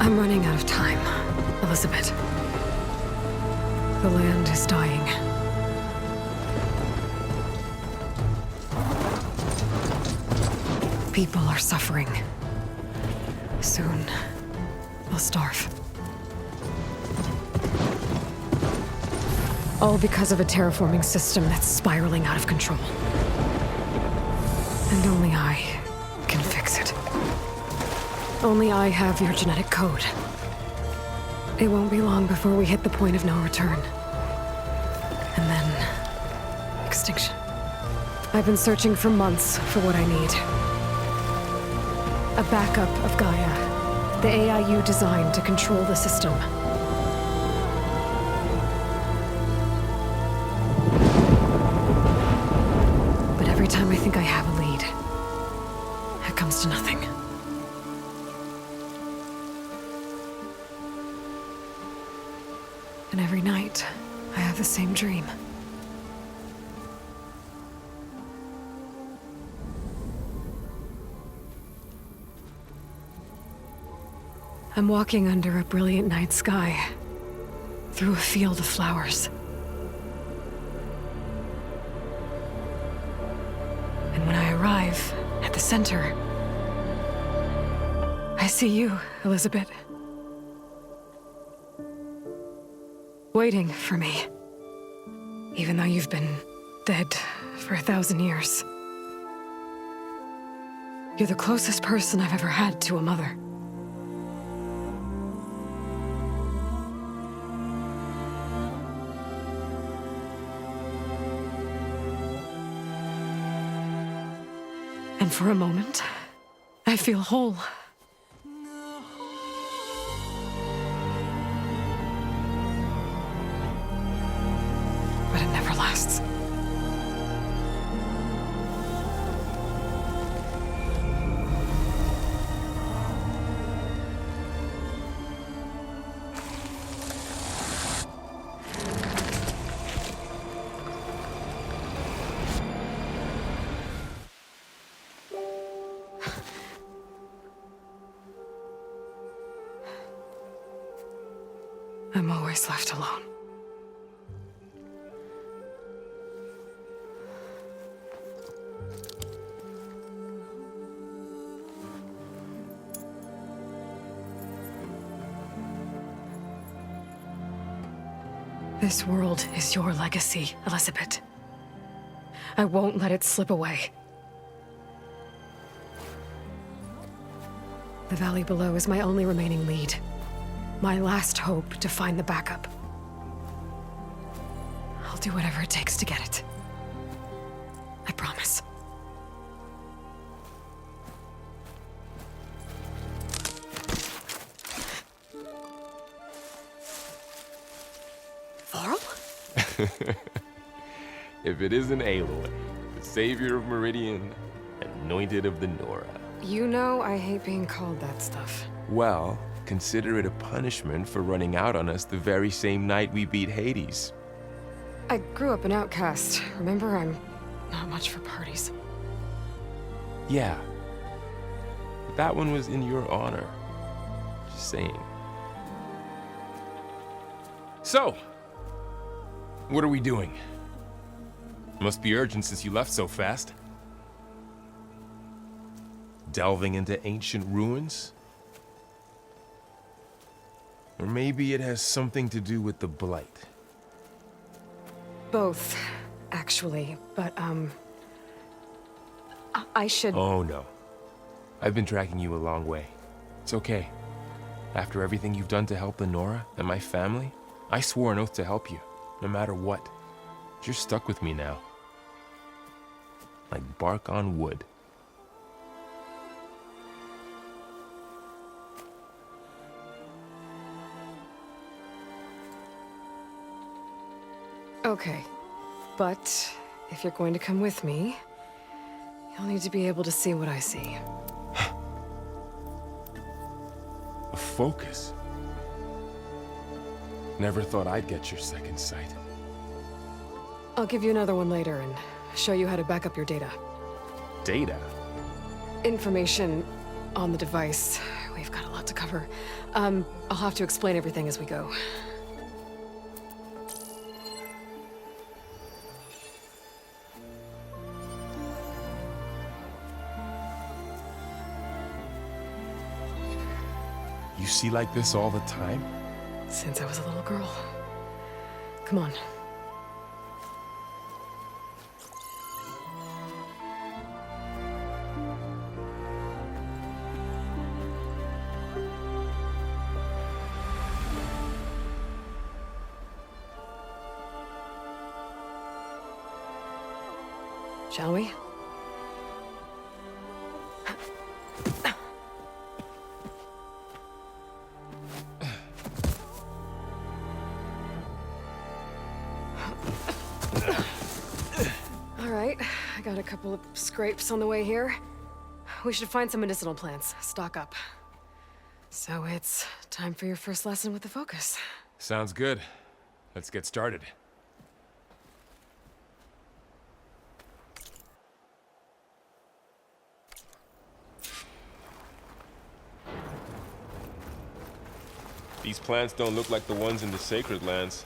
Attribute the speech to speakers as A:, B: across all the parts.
A: I'm running out of time, Elizabeth. The land is dying. People are suffering. Soon, they'll starve. All because of a terraforming system that's spiraling out of control. And only I can fix it. Only I have your genetic code. It won't be long before we hit the point of no return. And then... extinction. I've been searching for months for what I need. A backup of GAIA, the AI you designed to control the system. But every time I think I have a lead, it comes to nothing. And every night, I have the same dream. I'm walking under a brilliant night sky, through a field of flowers. And when I arrive at the center, I see you, Elizabeth. Waiting for me. Even though you've been dead for 1,000 years. You're the closest person I've ever had to a mother. And for a moment, I feel whole. But it never lasts. I'm always left alone. This world is your legacy, Elizabeth. I won't let it slip away. The valley below is my only remaining lead. My last hope to find the backup. I'll do whatever it takes to get it. I promise. Varl?
B: If it isn't Aloy, the savior of Meridian, anointed of the Nora.
A: You know I hate being called that stuff.
B: Well, consider it a punishment for running out on us the very same night we beat Hades.
A: I grew up an outcast. Remember, I'm not much for parties.
B: Yeah. But that one was in your honor. Just saying. So, what are we doing? Must be urgent since you left so fast. Delving into ancient ruins? Or maybe it has something to do with the Blight.
A: Both, actually, but, I should...
B: Oh, no. I've been tracking you a long way. It's okay. After everything you've done to help the Nora and my family, I swore an oath to help you, no matter what. You're stuck with me now. Like bark on wood.
A: Okay, but if you're going to come with me, you'll need to be able to see what I see.
B: A focus? Never thought I'd get your second sight.
A: I'll give you another one later and show you how to back up your data.
B: Data?
A: Information on the device We've got a lot to cover. I'll have to explain everything as we go.
B: You see like this all the time?
A: Since I was a little girl. Come on. Shall we? All right, I got a couple of scrapes on the way here. We should find some medicinal plants, stock up. So it's time for your first lesson with the focus.
B: Sounds good. Let's get started. These plants don't look like the ones in the sacred lands.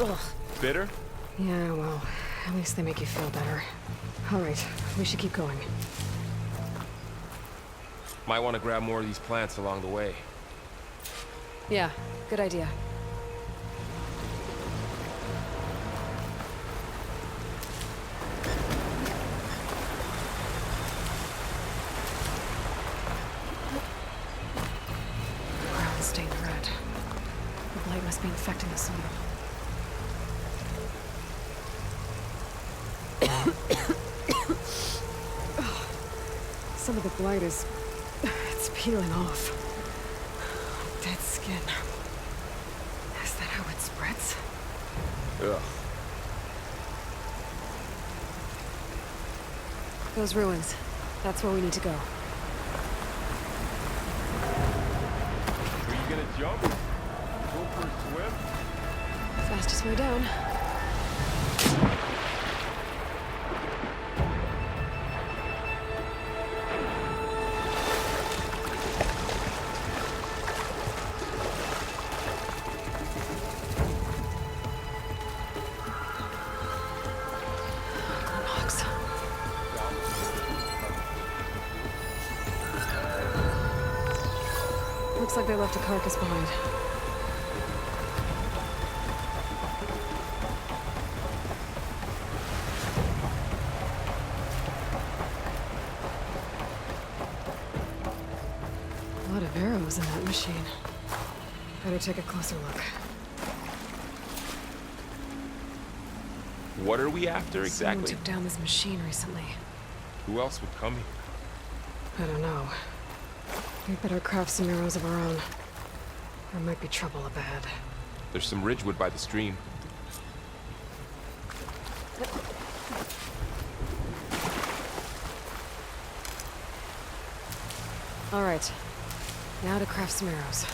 A: Ugh.
B: Bitter?
A: Yeah, well, at least they make you feel better. All right, we should keep going.
B: Might want to grab more of these plants along the way.
A: Yeah, good idea. Ground stained red. The blight must be infecting the soil. Some of the blight is... it's peeling off. Dead skin. Is that how it spreads?
B: Ugh.
A: Those ruins. That's where we need to go.
B: Are you gonna jump? Go for a swim?
A: Fastest way down. Looks like they left a carcass behind. A lot of arrows in that machine. Better take a closer look.
B: What are we after exactly?
A: Someone took down this machine recently.
B: Who else would come here?
A: I don't know. We better craft some arrows of our own. There might be trouble ahead.
B: There's some ridgewood by the stream.
A: All right. Now to craft some arrows.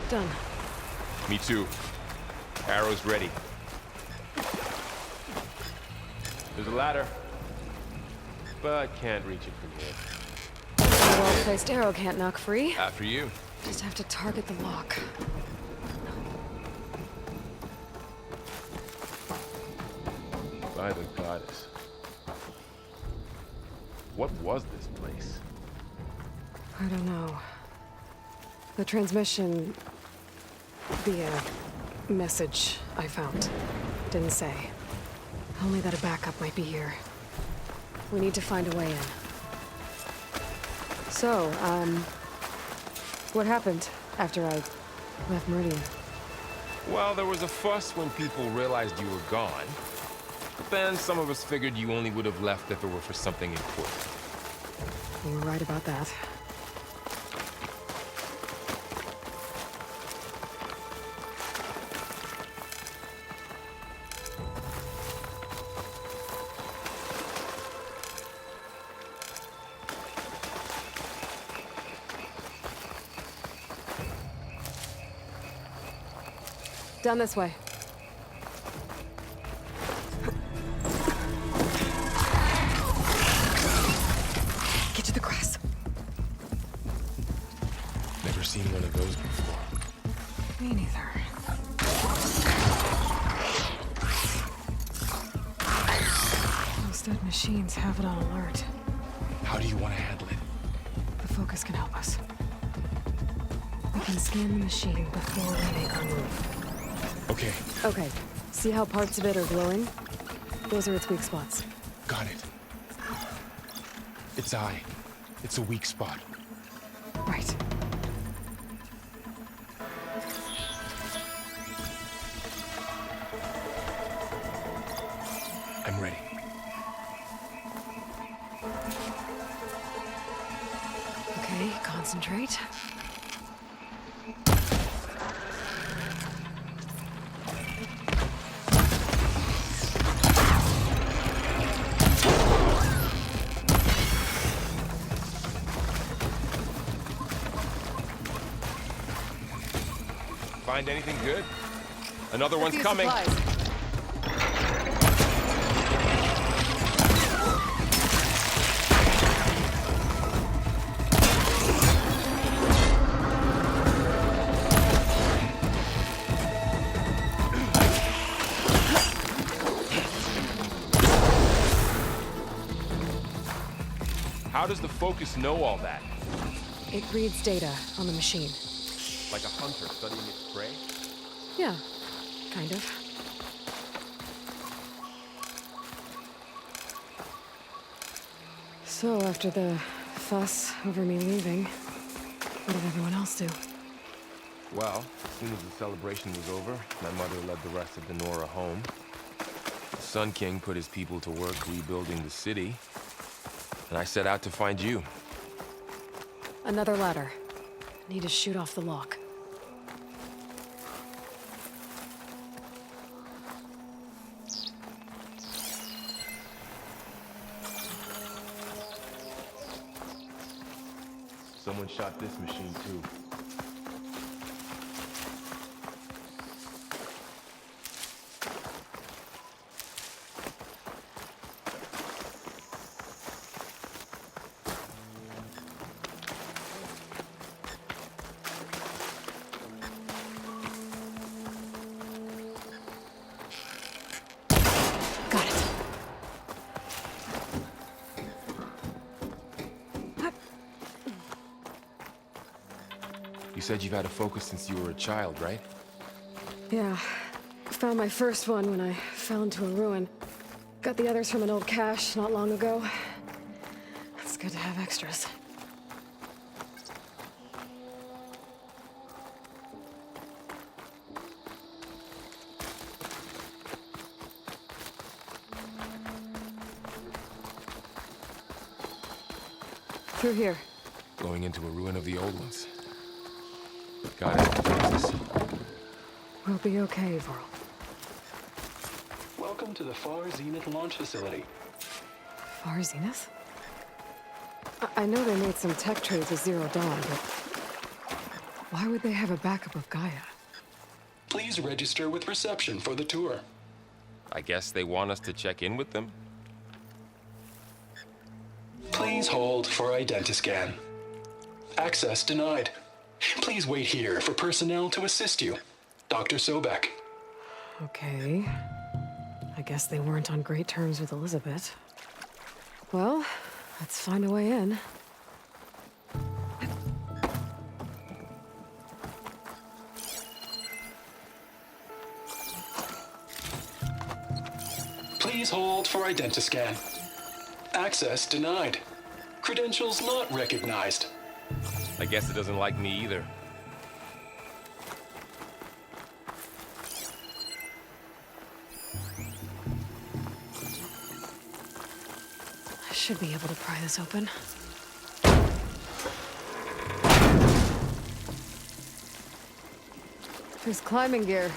A: Done.
B: Me too. Arrows ready. There's a ladder, but can't reach it from here.
A: A well-placed arrow can't knock free.
B: After you.
A: Just have to target the lock.
B: By the goddess. What was this place?
A: I don't know. The transmission via message I found didn't say. Only that a backup might be here. We need to find a way in. So, what happened after I left Meridian?
B: Well, there was a fuss when people realized you were gone. But then some of us figured you only would have left if it were for something important.
A: You were right about that. Down this way. Get to the grass.
B: Never seen one of those before.
A: Me neither. Those dead machines have it on alert.
B: How do you want to handle it?
A: The focus can help us. We can scan the machine before we make our move.
B: Okay,
A: Okay. See how parts of it are glowing? Those are its weak spots.
B: got it. Its eye. It's a weak spot.
A: Right.
B: I'm ready.
A: Okay, concentrate.
B: Find anything good? Another one's
A: Few
B: coming.
A: supplies.
B: How does the focus know all that?
A: It reads data on the machine.
B: Like a hunter studying its prey?
A: Yeah, kind of. So, after the fuss over me leaving, what did everyone else do?
B: Well, as soon as the celebration was over, my mother led the rest of the Nora home. The Sun King put his people to work rebuilding the city, and I set out to find you.
A: Another ladder. Need to shoot off the lock.
B: Someone shot this machine too.
A: Got it.
B: You said you've had a focus since you were a child, right?
A: Yeah. Found my first one when I fell into a ruin. Got the others from an old cache not long ago. It's good to have extras. Through here.
B: Going into a ruin of the old ones. Got it. Jesus.
A: We'll be okay, Varl.
C: Welcome to the Far Zenith launch facility.
A: Far Zenith? I know they made some tech trades with Zero Dawn, but why would they have a backup of Gaia?
C: Please register with reception for the tour.
B: I guess they want us to check in with them.
C: Please hold for identiscan. Access denied. Please wait here for personnel to assist you. Dr. Sobek.
A: Okay. I guess they weren't on great terms with Elizabeth. Well, let's find a way in.
C: Please hold for identiscan. Access denied. Credentials not recognized.
B: I guess it doesn't like me either.
A: I should be able to pry this open. There's climbing gear.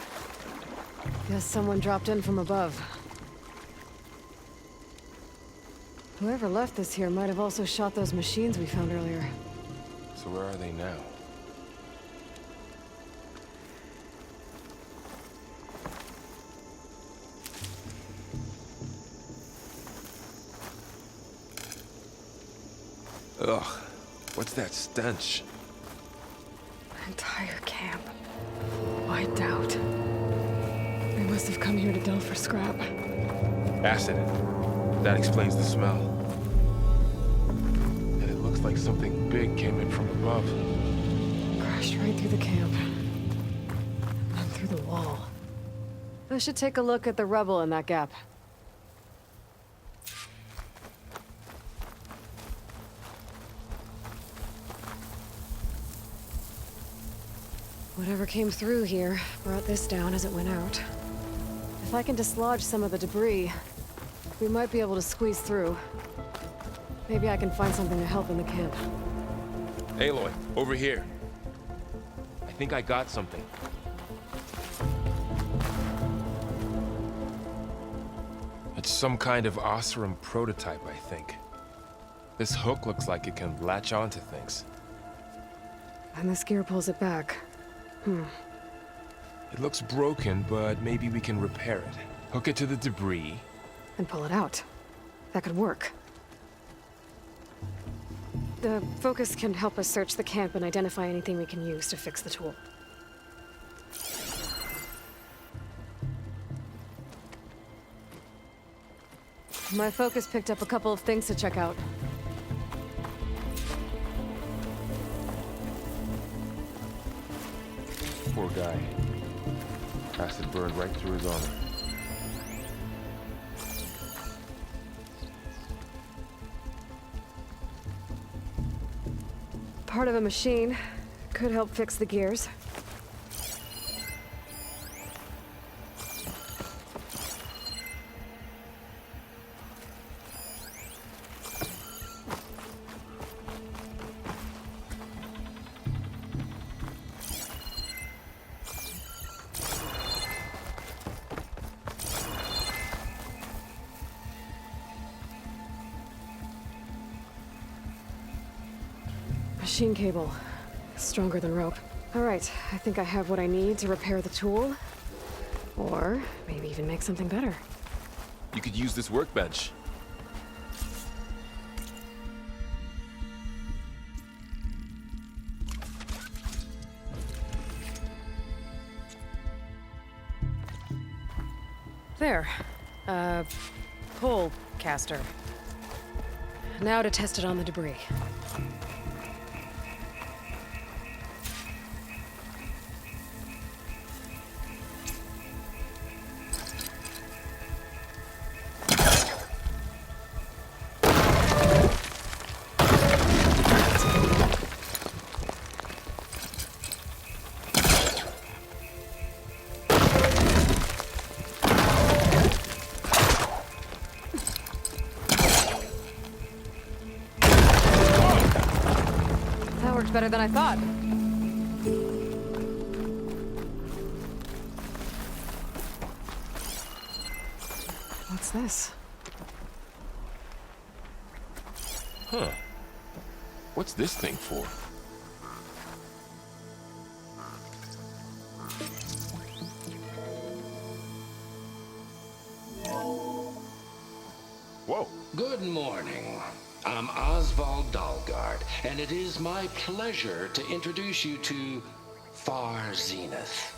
A: Guess someone dropped in from above. Whoever left this here might have also shot those machines we found earlier.
B: So where are they now? Ugh, what's that stench?
A: Entire camp. Wiped out. They must have come here to delve for scrap.
B: Acid. That explains the smell. And it looks like something big came in from above.
A: Crashed right through the camp. And through the wall. I should take a look at the rubble in that gap. Whatever came through here brought this down as it went out. If I can dislodge some of the debris, we might be able to squeeze through. Maybe I can find something to help in the camp.
B: Aloy, over here. I think I got something. It's some kind of Oseram prototype, I think. This hook looks like it can latch onto things.
A: And this gear pulls it back.
B: It looks broken, but maybe we can repair it. Hook it to the debris.
A: And pull it out. That could work. The focus can help us search the camp and identify anything we can use to fix the tool. My focus picked up a couple of things to check out.
B: Poor guy. Acid burned right through his armor.
A: Part of a machine. Could help fix the gears. Machine cable. Stronger than rope. All right, I think I have what I need to repair the tool. Or maybe even make something better.
B: You could use this workbench.
A: There. Pole caster. Now to test it on the debris. Better than I thought. What's this?
B: Huh. What's this thing for? Whoa.
C: Good morning. I'm Oswald Dalgard, and it is my pleasure to introduce you to Far Zenith.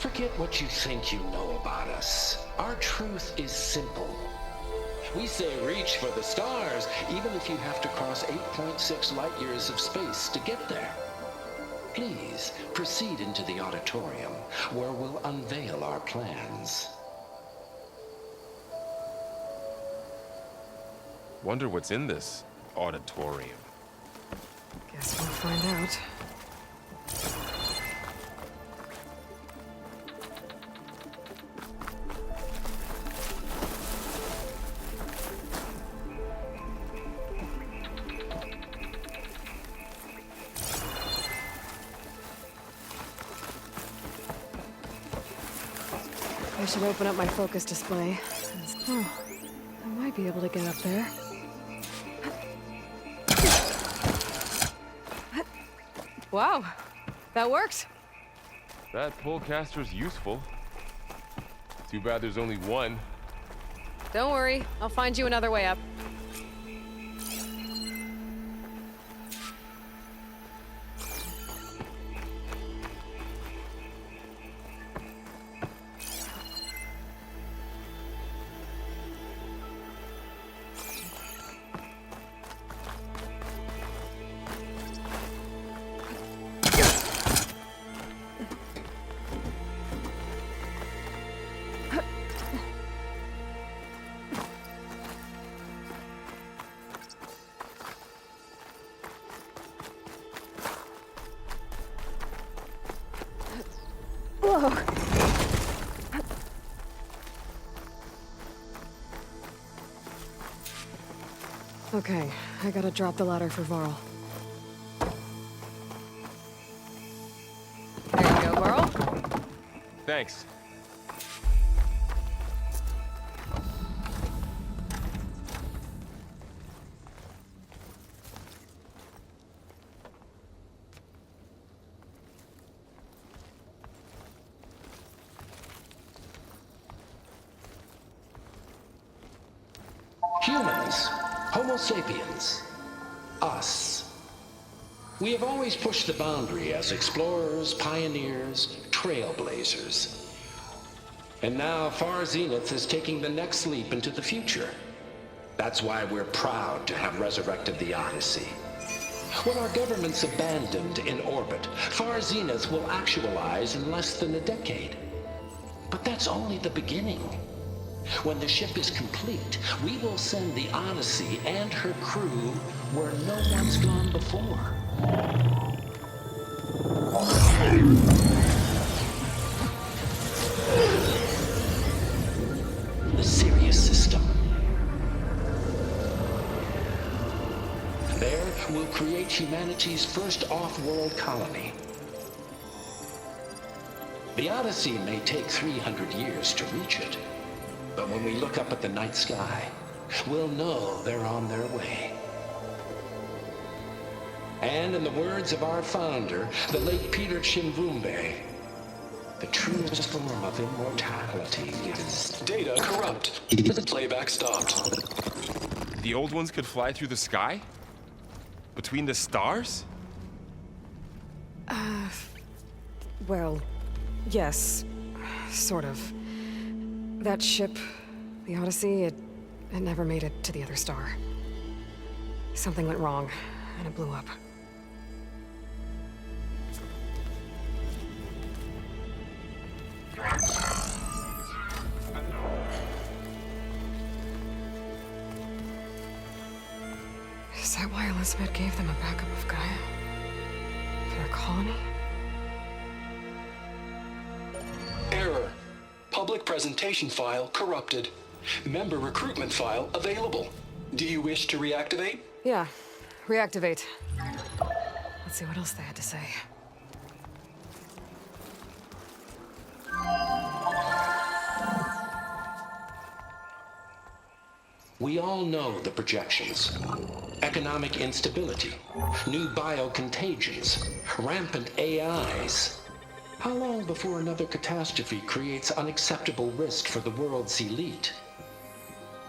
C: Forget what you think you know about us. Our truth is simple. We say reach for the stars, even if you have to cross 8.6 light years of space to get there. Please proceed into the auditorium, where we'll unveil our plans.
B: Wonder what's in this auditorium.
A: Guess we'll find out. I should open up my focus display. Oh, I might be able to get up there. Wow, that worked.
B: That polecaster's useful. Too bad there's only one.
A: Don't worry, I'll find you another way up. Hello. Okay, I gotta drop the ladder for Varl.
D: There you go, Varl.
B: Thanks.
C: Humans, Homo sapiens, us. We have always pushed the boundary as explorers, pioneers, trailblazers. And now Far Zenith is taking the next leap into the future. That's why we're proud to have resurrected the Odyssey. What our governments abandoned in orbit, Far Zenith will actualize in less than a decade. But that's only the beginning. When the ship is complete, we will send the Odyssey and her crew where no one's gone before. The Sirius system. There, we'll create humanity's first off-world colony. The Odyssey may take 300 years to reach it. But when we look up at the night sky, we'll know they're on their way. And in the words of our founder, the late Peter Chimvumbe, the truest form of immortality is...
E: Data corrupt. Playback stopped.
B: The old ones could fly through the sky? Between the stars?
A: Well, yes. Sort of. That ship, the Odyssey, it never made it to the other star. Something went wrong, and it blew up. Is that why Elizabeth gave them a backup of Gaia? For their colony?
E: Error. Public presentation file corrupted. Member recruitment file available. Do you wish to reactivate?
A: Yeah, reactivate. Let's see what else they had to say.
C: We all know the projections. Economic instability, new biocontagions, rampant AIs. How long before another catastrophe creates unacceptable risk for the world's elite?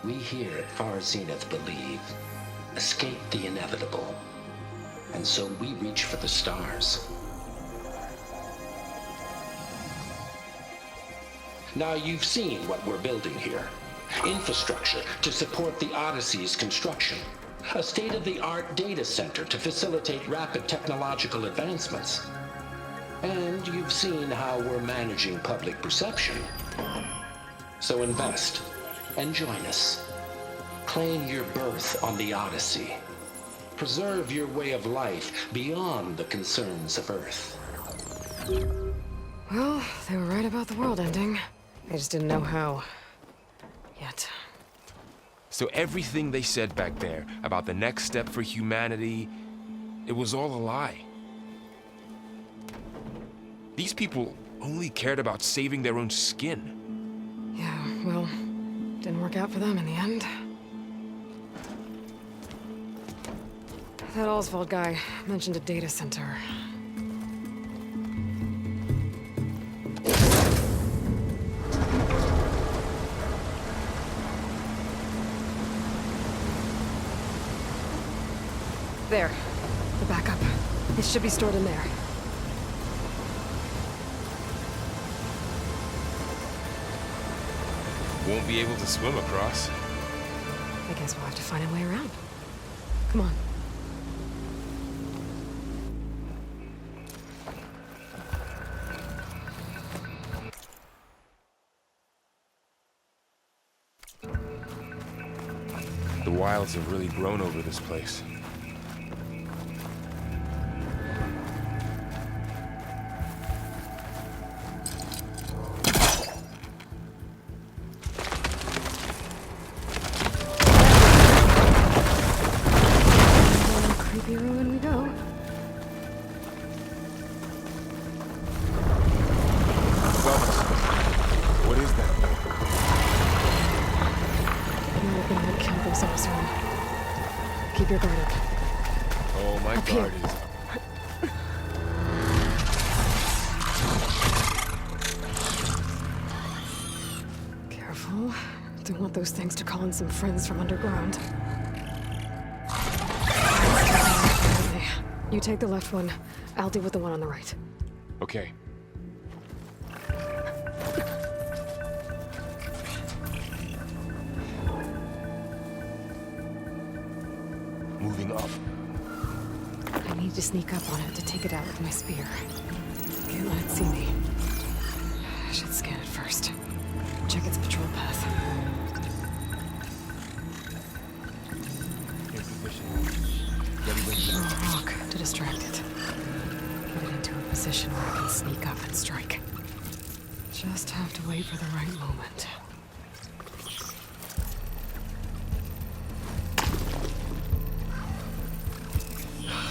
C: We here at Far Zenith believe, escape the inevitable. And so we reach for the stars. Now you've seen what we're building here. Infrastructure to support the Odyssey's construction. A state-of-the-art data center to facilitate rapid technological advancements. And you've seen how we're managing public perception. So invest and join us. Claim your berth on the Odyssey. Preserve your way of life beyond the concerns of Earth.
A: Well, they were right about the world ending. I just didn't know how. Yet.
B: So everything they said back there about the next step for humanity, it was all a lie. These people only cared about saving their own skin.
A: Yeah, well, didn't work out for them in the end. That Oswald guy mentioned a data center. There. The backup. It should be stored in there.
B: Won't be able to swim across.
A: I guess we'll have to find a way around. Come on.
B: The wilds have really grown over this place. Oh, my guard is up.
A: Careful. Don't want those things to call in some friends from underground. You take the left one. I'll deal with the one on the right.
B: Okay. Moving up.
A: I need to sneak up on it to take it out with my spear. Can't let it see me. I should scan it first. Check its patrol path.
B: In position. Ready when you are.
A: Throw a rock to distract it. Get it into a position where I can sneak up and strike. Just have to wait for the right moment.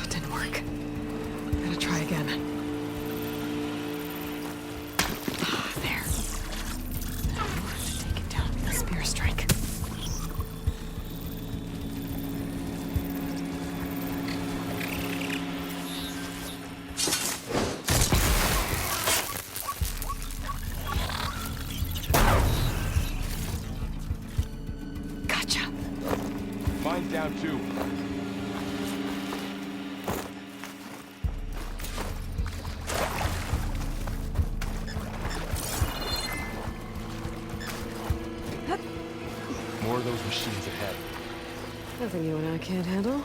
A: Didn't work. Gotta try again. There. Now to take it down with a spear strike. Gotcha.
B: Mine's down too. More of those machines ahead.
A: Nothing you and I can't handle.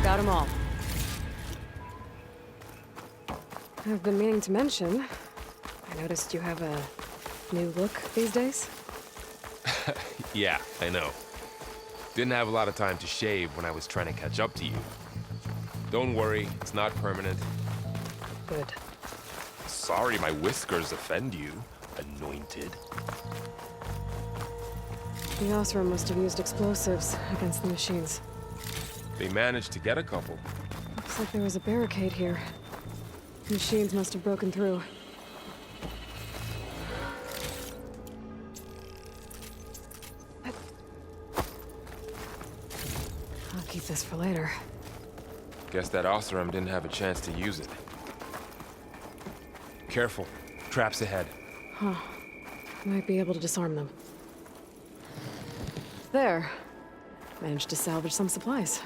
A: Got them all. I've been meaning to mention, I noticed you have a new look these days.
B: Yeah, I know. Didn't have a lot of time to shave when I was trying to catch up to you. Don't worry, it's not permanent.
A: Good.
B: Sorry my whiskers offend you, anointed.
A: The Osram must have used explosives against the machines.
B: They managed to get a couple.
A: Looks like there was a barricade here. Machines must have broken through. I'll keep this for later.
B: Guess that Osram didn't have a chance to use it. Careful. Traps ahead.
A: Huh. Might be able to disarm them. There. Managed to salvage some supplies.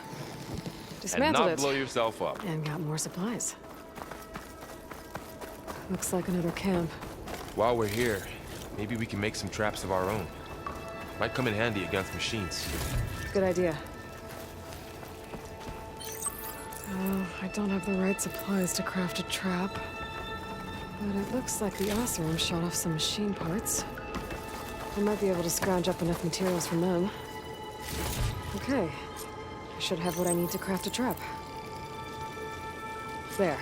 B: And
A: Dismantled
B: not
A: it.
B: blow yourself up.
A: And got more supplies. Looks like another camp.
B: While we're here, maybe we can make some traps of our own. Might come in handy against machines.
A: Good idea. Oh, I don't have the right supplies to craft a trap. But it looks like the Osram shot off some machine parts. I might be able to scrounge up enough materials from them. Okay. I should have what I need to craft a trap. There.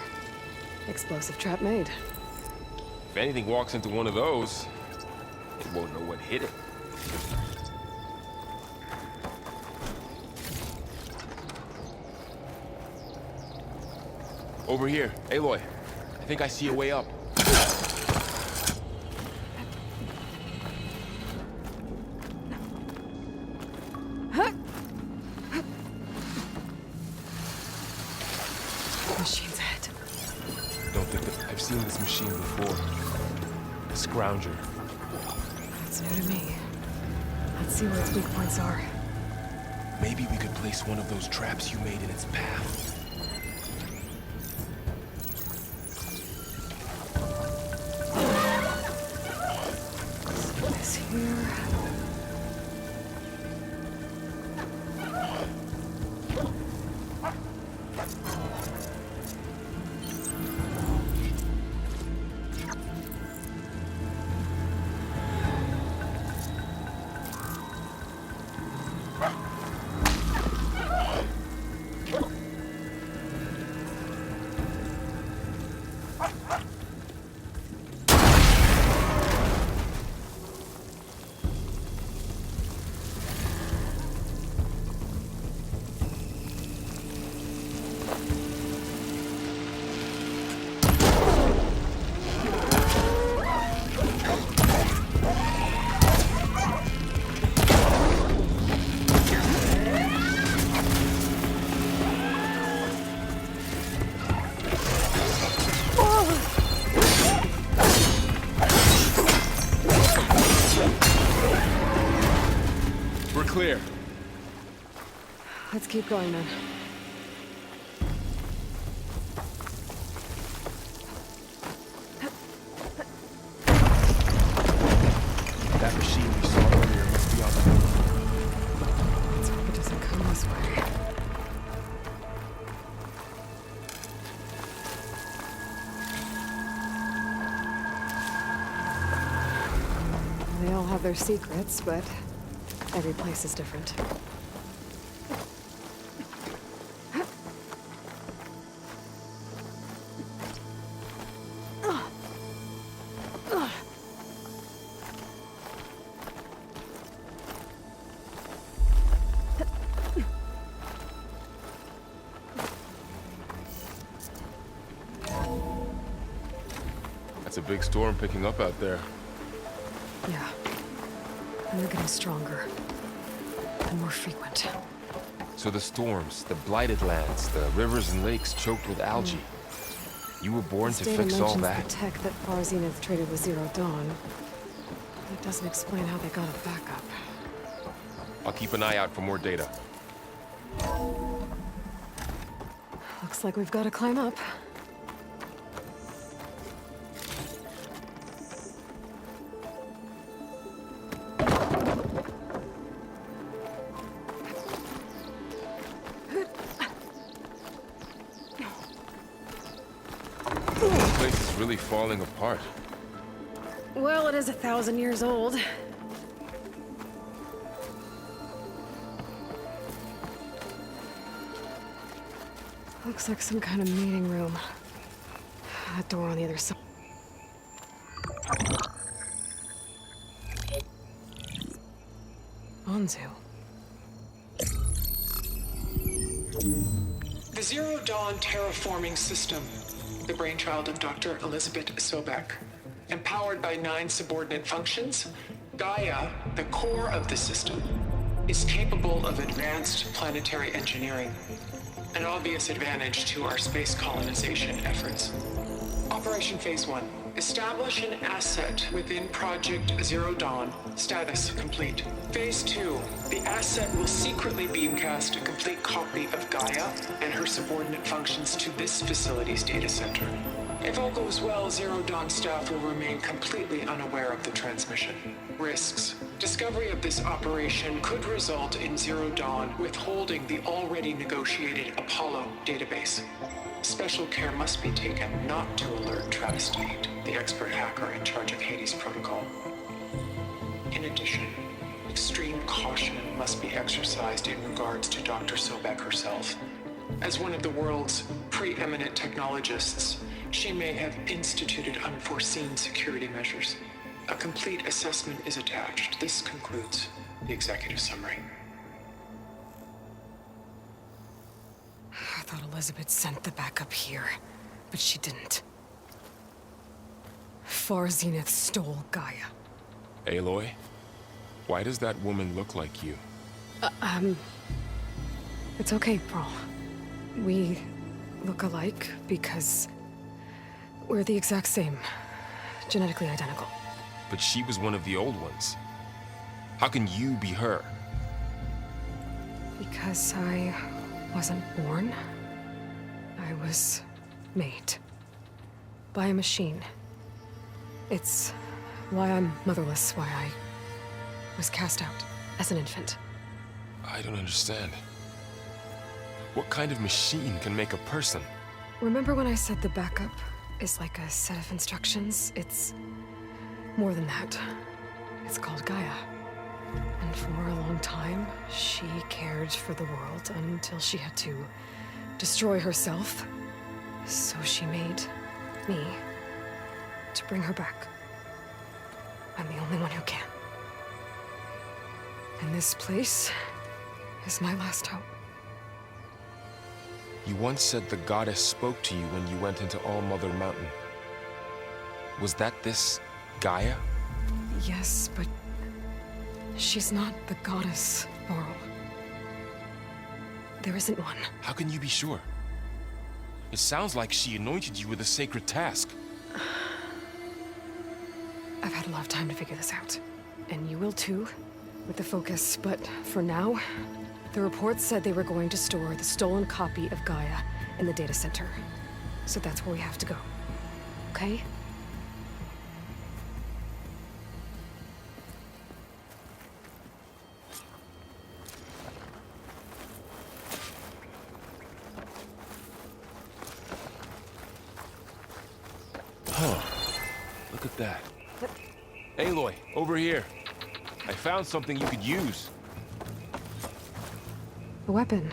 A: Explosive trap made.
B: If anything walks into one of those, it won't know what hit it. Over here, Aloy. I think I see a way up.
A: Machine's ahead.
B: Don't think that I've seen this machine before. A scrounger.
A: That's new to me. Let's see where its weak points are.
B: Maybe we could place one of those traps you made in its path.
A: This here.
B: We're clear.
A: Let's keep going then.
B: That machine we saw earlier must be on the move.
A: Let's hope it doesn't come this way. They all have their secrets, but every place is different.
B: That's a big storm picking up out there.
A: Yeah. And they're getting stronger. And more frequent.
B: So the storms, the blighted lands, the rivers and lakes choked with algae. You were born to
A: This data
B: fix all
A: mentions
B: that?
A: the tech that Far Zenith traded with Zero Dawn. It doesn't explain how they got a backup.
B: I'll keep an eye out for more data.
A: Looks like we've got to climb up.
B: This place is really falling apart.
A: Well, it is 1,000 years old. Looks like some kind of meeting room. That door on the other side. Anzu.
E: The Zero Dawn terraforming system, the brainchild of Dr. Elizabeth Sobek, empowered by 9 subordinate functions, GAIA, the core of the system, is capable of advanced planetary engineering, an obvious advantage to our space colonization efforts. Operation Phase 1. Establish an asset within Project Zero Dawn. Status complete. Phase 2. The asset will secretly beamcast a complete copy of GAIA and her subordinate functions to this facility's data center. If all goes well, Zero Dawn staff will remain completely unaware of the transmission. Risks. Discovery of this operation could result in Zero Dawn withholding the already negotiated Apollo database. Special care must be taken not to alert Travis Tate, the expert hacker in charge of Hades Protocol. In addition, extreme caution must be exercised in regards to Dr. Sobek herself. As one of the world's preeminent technologists, she may have instituted unforeseen security measures. A complete assessment is attached. This concludes the executive summary.
A: I thought Elizabeth sent the backup here, but she didn't. Far Zenith stole GAIA.
B: Aloy? Why does that woman look like you?
A: It's okay, Pearl. We look alike because we're the exact same. Genetically identical.
B: But she was one of the old ones. How can you be her?
A: Because I wasn't born. I was made. By a machine. It's why I'm motherless, why I was cast out as an infant.
B: I don't understand. What kind of machine can make a person?
A: Remember when I said the backup is like a set of instructions? It's more than that. It's called GAIA. And for a long time, she cared for the world until she had to destroy herself. So she made me to bring her back. I'm the only one who can. And this place is my last hope.
B: You once said the goddess spoke to you when you went into All-Mother Mountain. Was that this GAIA?
A: Yes, but she's not the goddess, Varl. There isn't one.
B: How can you be sure? It sounds like she anointed you with a sacred task.
A: I've had a lot of time to figure this out. And you will too, with the focus. But for now, the reports said they were going to store the stolen copy of GAIA in the data center. So that's where we have to go. Okay?
B: Look at that. Aloy, over here. I found something you could use.
A: A weapon.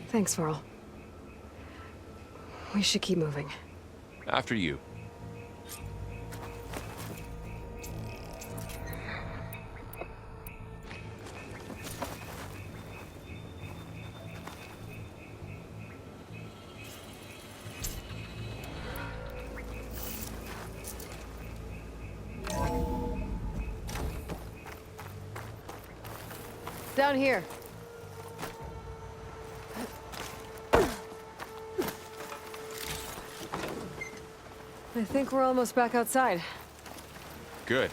A: Thanks, Varl. We should keep moving.
B: After you.
D: Down here.
A: I think we're almost back outside.
B: Good.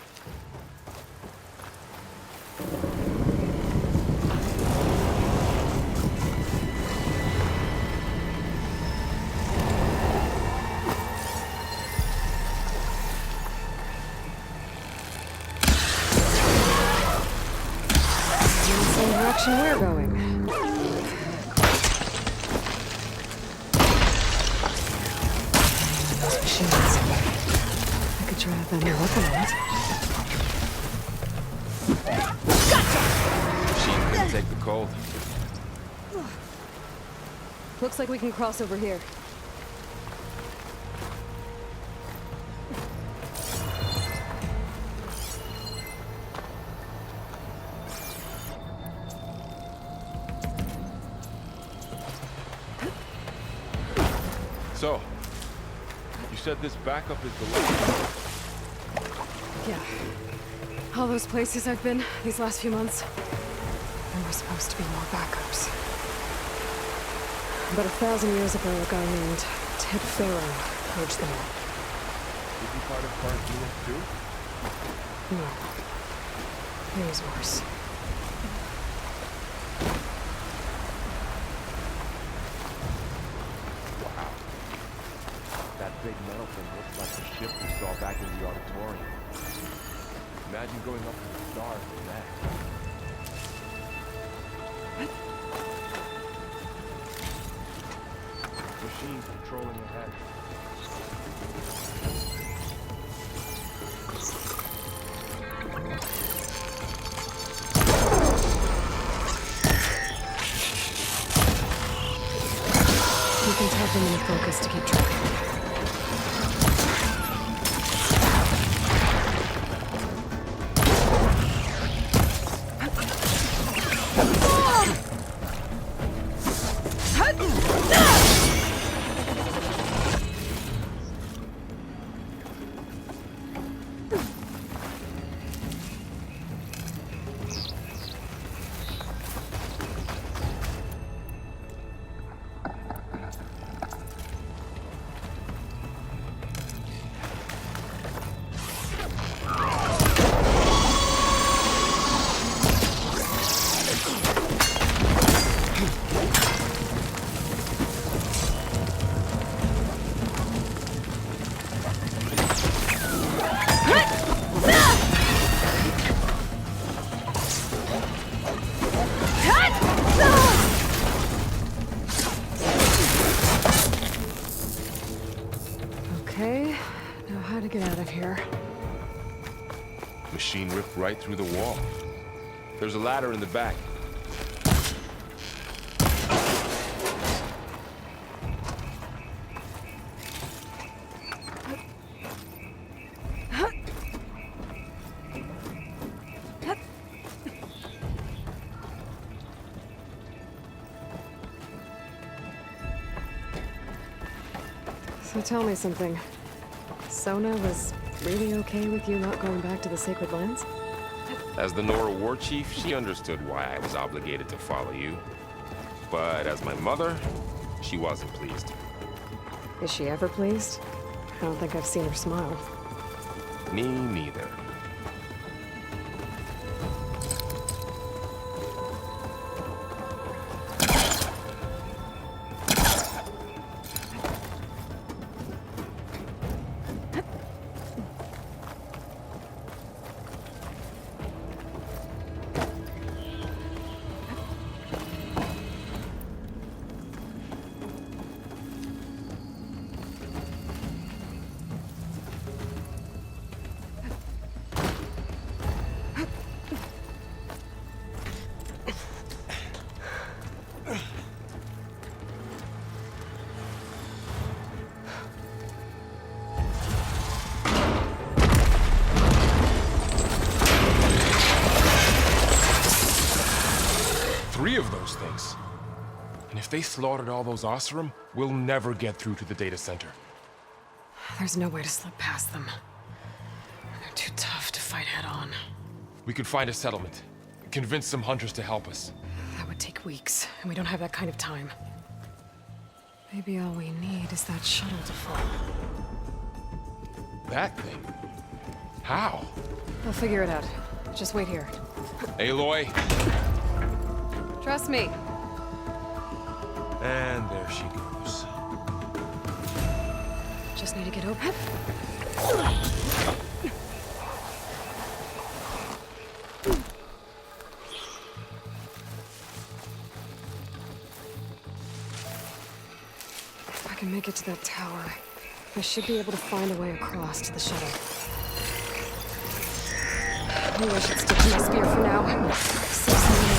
A: In the same direction we're going. Machines. I could try them and work on it.
B: Machine can take the cold.
A: Looks like we can cross over here.
B: So, you said this backup is the last.
A: Yeah. All those places I've been these last few months, there were supposed to be more backups. But 1,000 years ago, a guy named Ted Pharaoh purged them all.
B: Is he part of Park too?
A: No. It was worse.
B: Wow. That big metal thing looks like the ship we saw back in the auditorium. Imagine going up to the stars in that. Machines controlling ahead.
A: You can tap them in the focus to keep track. get out of here?
B: Machine ripped right through the wall. There's a ladder in the back.
A: So tell me something. Sona was really okay with you not going back to the Sacred Lands?
B: As the Nora war chief, she understood why I was obligated to follow you. But as my mother, she wasn't pleased.
A: Is she ever pleased? I don't think I've seen her smile.
B: Me neither. Three of those things. And if they slaughtered all those Oseram, we'll never get through to the data center.
A: There's no way to slip past them. They're too tough to fight head-on.
B: We could find a settlement. Convince some hunters to help us.
A: That would take weeks, and we don't have that kind of time. Maybe all we need is that shuttle to fall.
B: That thing? How?
A: I'll figure it out. Just wait here.
B: Aloy.
A: Trust me.
B: And there she goes.
A: Just need to get open. If I can make it to that tower, I should be able to find a way across to the shuttle. Maybe I should stick to my spear for now. Save some money.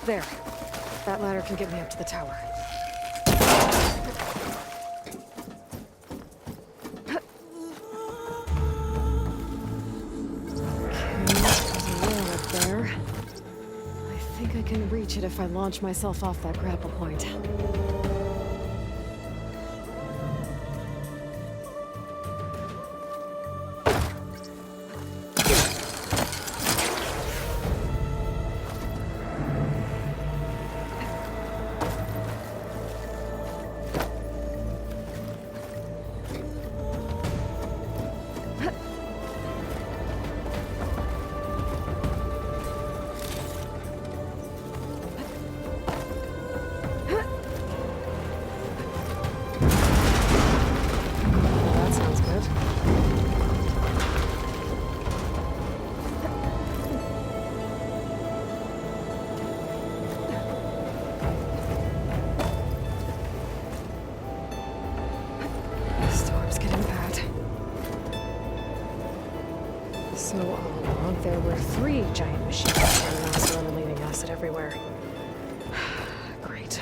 A: There. That ladder can get me up to the tower. Up there. I think I can reach it if I launch myself off that grapple point. So all along, there were 3 giant machines carrying acid and leaving acid everywhere. Great.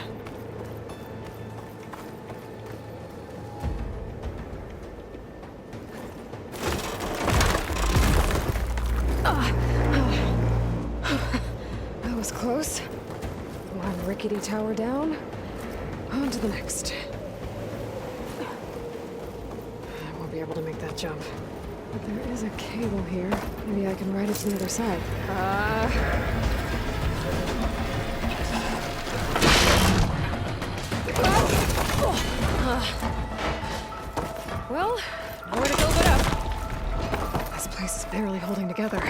A: That was close. One rickety tower down. On to the next. I won't be able to make that jump. But there is a cable here. Maybe I can ride it to the other side. Well, nowhere to go but up. This place is barely holding together.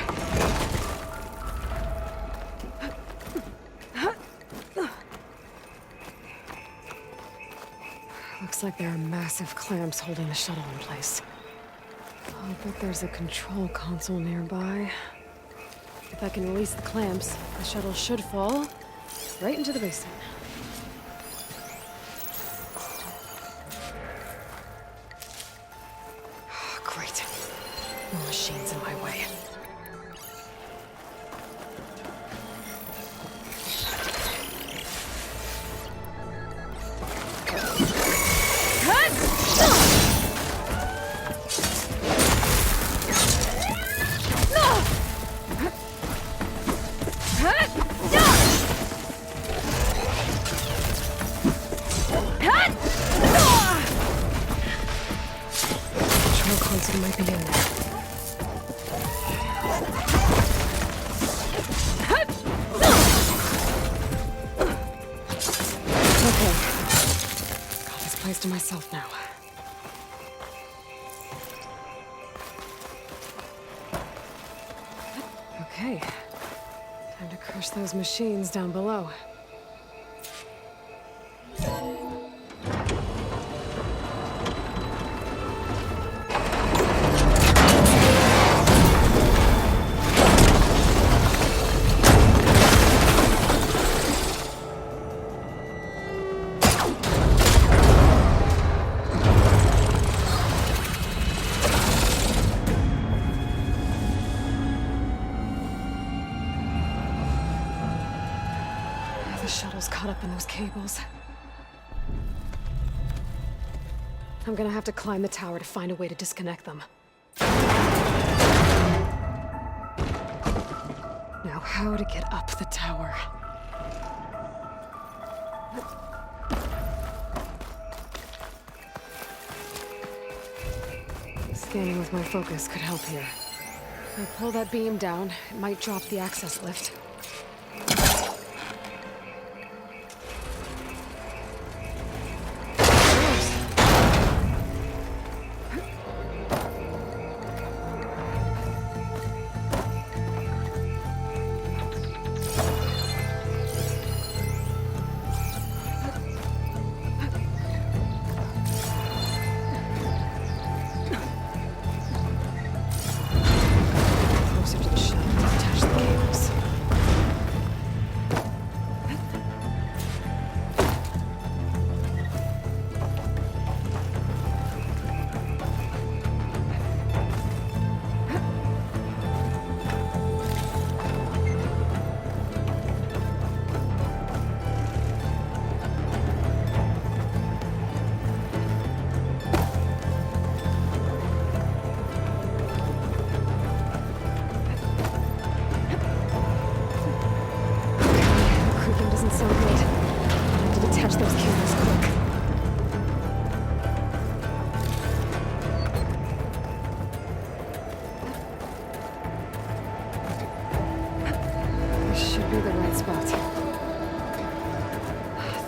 A: Looks like there are massive clamps holding the shuttle in place. I'll bet there's a control console nearby. If I can release the clamps, the shuttle should fall right into the basement. Great. More machines in my way. Console might be in there. Okay. Got this place to myself now. Okay. Time to crush those machines down below. The shuttle's caught up in those cables. I'm gonna have to climb the tower to find a way to disconnect them. Now, how to get up the tower? Scanning with my focus could help here. If I pull that beam down, it might drop the access lift.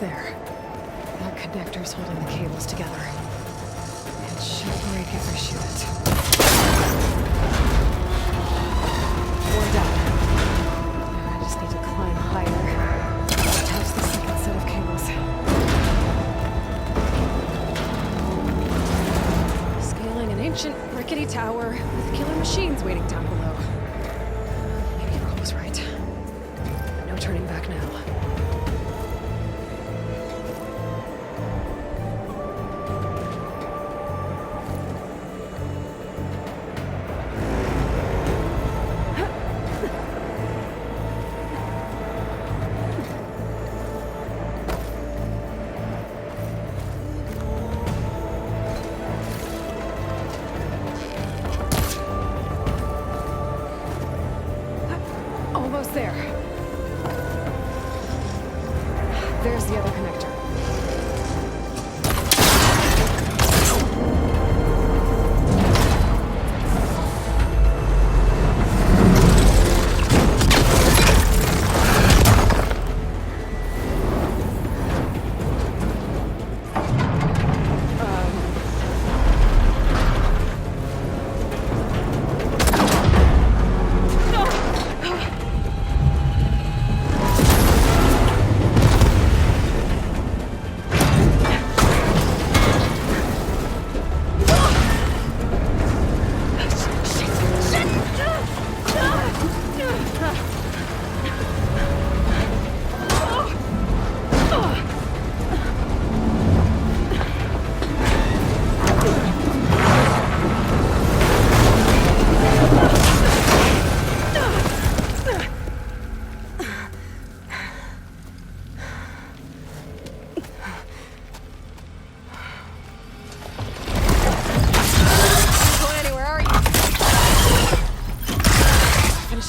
A: There. That connector's holding the cables together. It should break if I shoot it. We're done. Now I just need to climb higher. Attach the second set of cables. Scaling an ancient, rickety tower with killer machines waiting down below. Maybe Earl was right. No turning back now.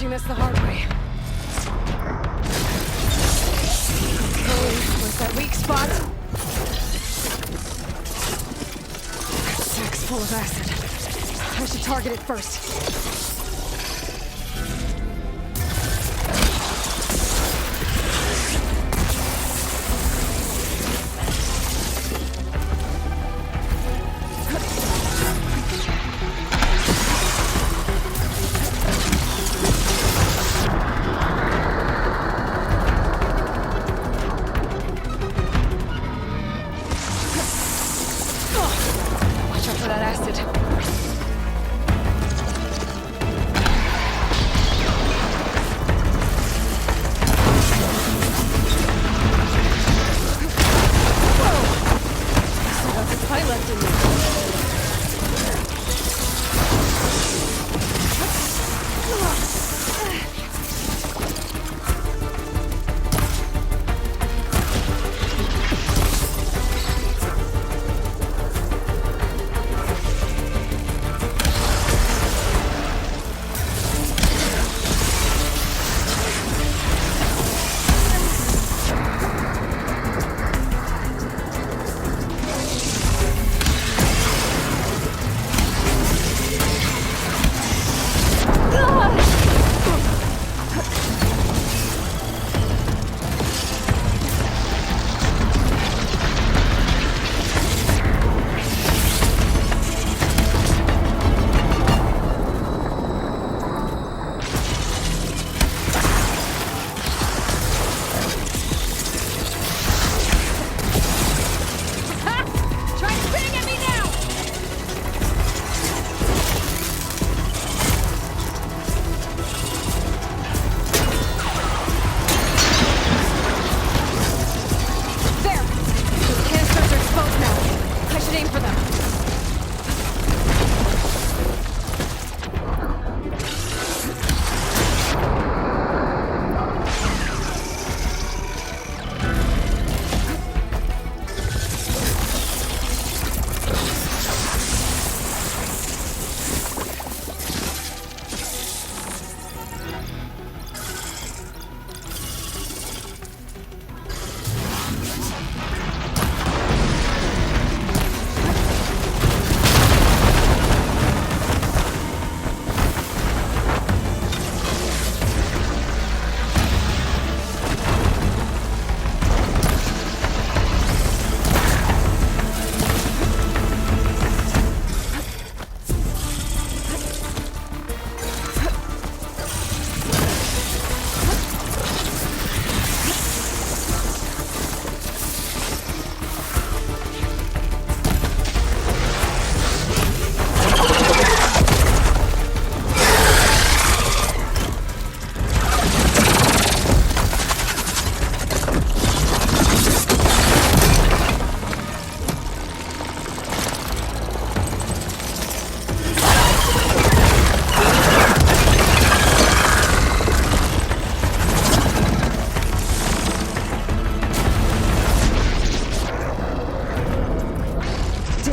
A: watching this the hard way. Okay, where's that weak spot? That sack's full of acid. I should target it first. Watch out for that acid. I left in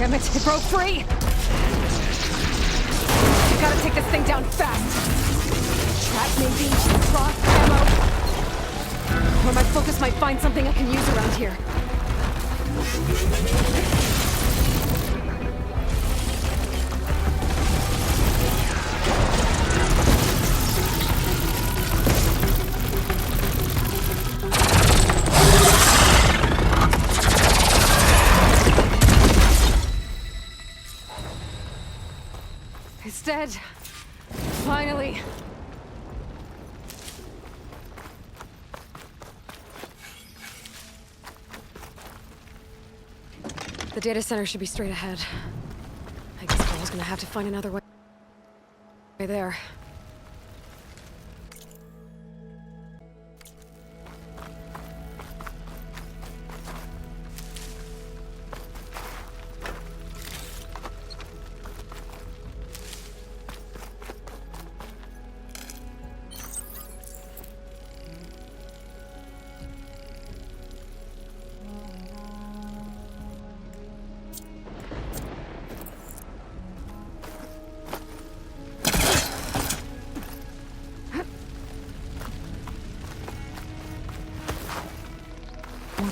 A: Damn it, it broke free! You gotta take this thing down fast! Trap maybe, rock, ammo... Or my focus might find something I can use around here. It's dead. Finally. The data center should be straight ahead. I guess Paul's gonna have to find another way there.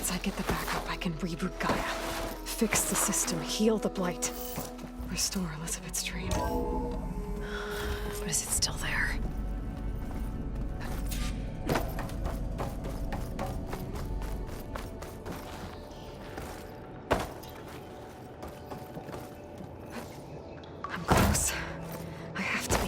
A: Once I get the backup, I can reboot Gaia. Fix the system, heal the Blight. Restore Elizabeth's dream. But is it still there? I'm close. I have to be.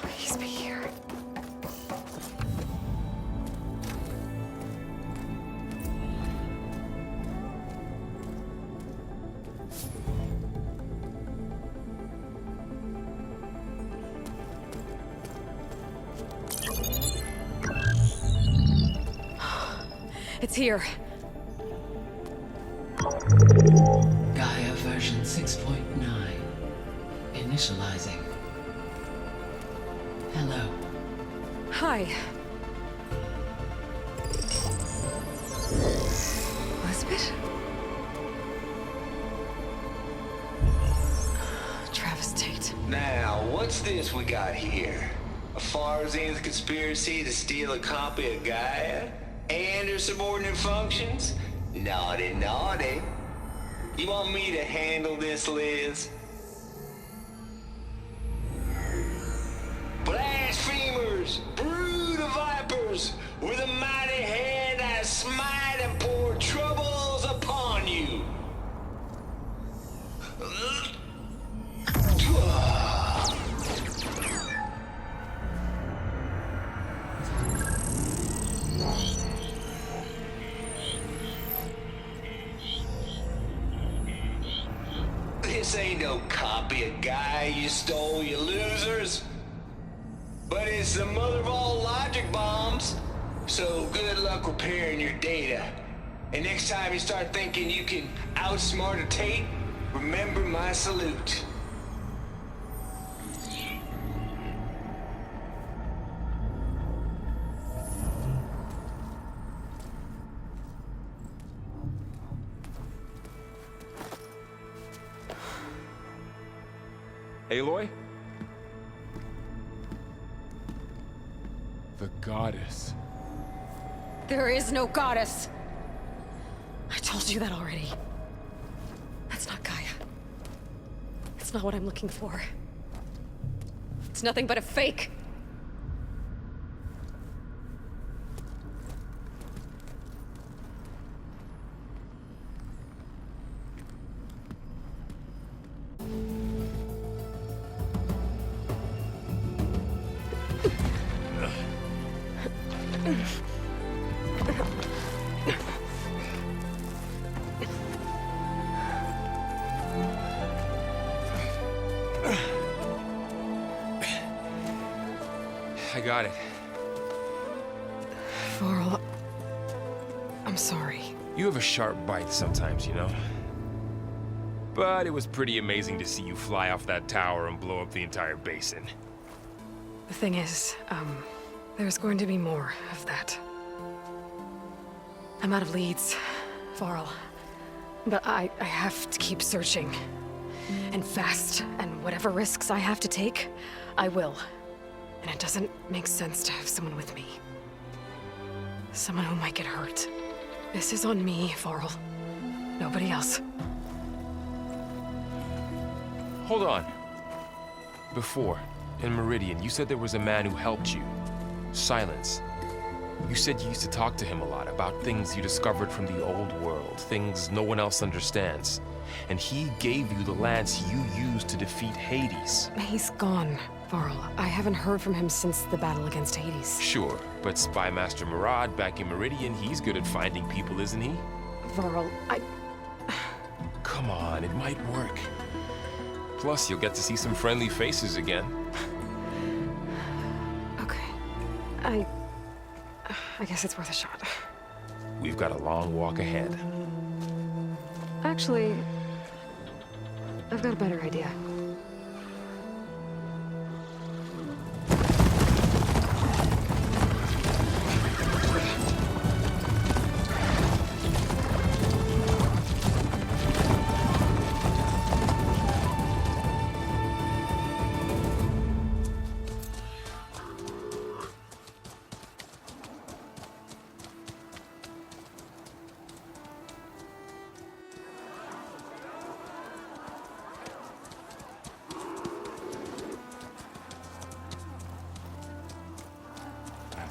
A: Please be here. It's here.
C: Gaia version 6.9. Initializing. Hello.
A: Hi. Elizabeth? Travis Tate.
F: Now, what's this we got here? A Farzian's conspiracy to steal a copy of Gaia? And her subordinate functions? Naughty, naughty. You want me to handle this, Liz? Blasphemers! Brood of vipers! With a mighty hand I smite and pour troubles upon you! This ain't no copy of Gaia you stole, you losers. But it's the mother of all logic bombs. So good luck repairing your data. And next time you start thinking you can outsmart a Tate, remember my salute.
B: Aloy? The goddess.
A: There is no goddess. I told you that already. That's not Gaia. It's not what I'm looking for. It's nothing but a fake.
B: I got it.
A: Varl, I'm sorry.
B: You have a sharp bite sometimes, you know? But it was pretty amazing to see you fly off that tower and blow up the entire basin.
A: The thing is, there's going to be more of that. I'm out of leads, Varl. But I have to keep searching. And fast, and whatever risks I have to take, I will. And it doesn't make sense to have someone with me. Someone who might get hurt. This is on me, Varl. Nobody else.
B: Hold on. Before, in Meridian, you said there was a man who helped you. Silence. You said you used to talk to him a lot about things you discovered from the old world, things no one else understands. And he gave you the lance you used to defeat Hades.
A: He's gone, Varl. I haven't heard from him since the battle against Hades.
B: Sure, but Spy Master Murad back in Meridian, he's good at finding people, isn't he?
A: Varl,
B: Come on, it might work. Plus, you'll get to see some friendly faces again.
A: Okay. I guess it's worth a shot.
B: We've got a long walk ahead.
A: Actually, I've got a better idea.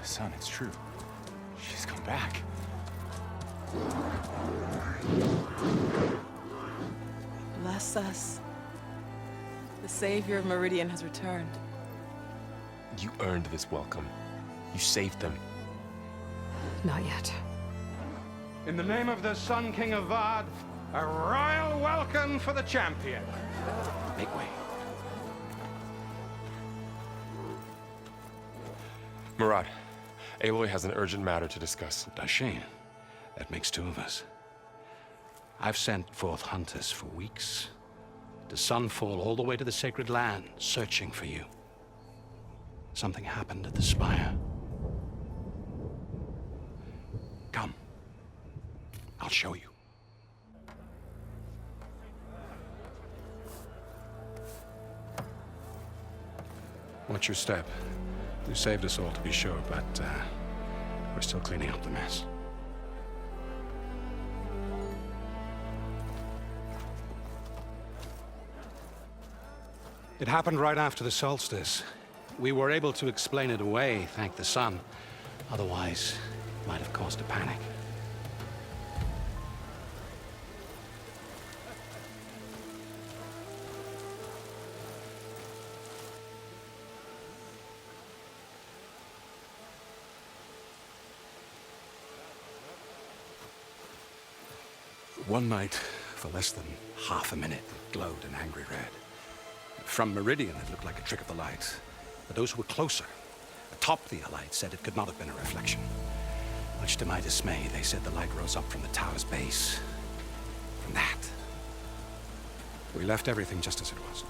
G: Son, it's true. She's come back.
H: Bless us. The savior of Meridian has returned.
B: You earned this welcome. You saved them.
A: Not yet.
I: In the name of the Sun King of Vard, a royal welcome for the champion.
G: Make way.
B: Murad, Aloy has an urgent matter to discuss.
J: Dashane, that makes two of us. I've sent forth hunters for weeks, to Sunfall all the way to the Sacred Land, searching for you. Something happened at the Spire. Come. I'll show you. Watch your step. You saved us all, to be sure, but we're still cleaning up the mess. It happened right after the solstice. We were able to explain it away, thank the sun. Otherwise, it might have caused a panic. One night, for less than half a minute, it glowed an angry red. From Meridian, it looked like a trick of the light. But those who were closer, atop the Allied, said it could not have been a reflection. Much to my dismay, they said the light rose up from the tower's base. From that. We left everything just as it was.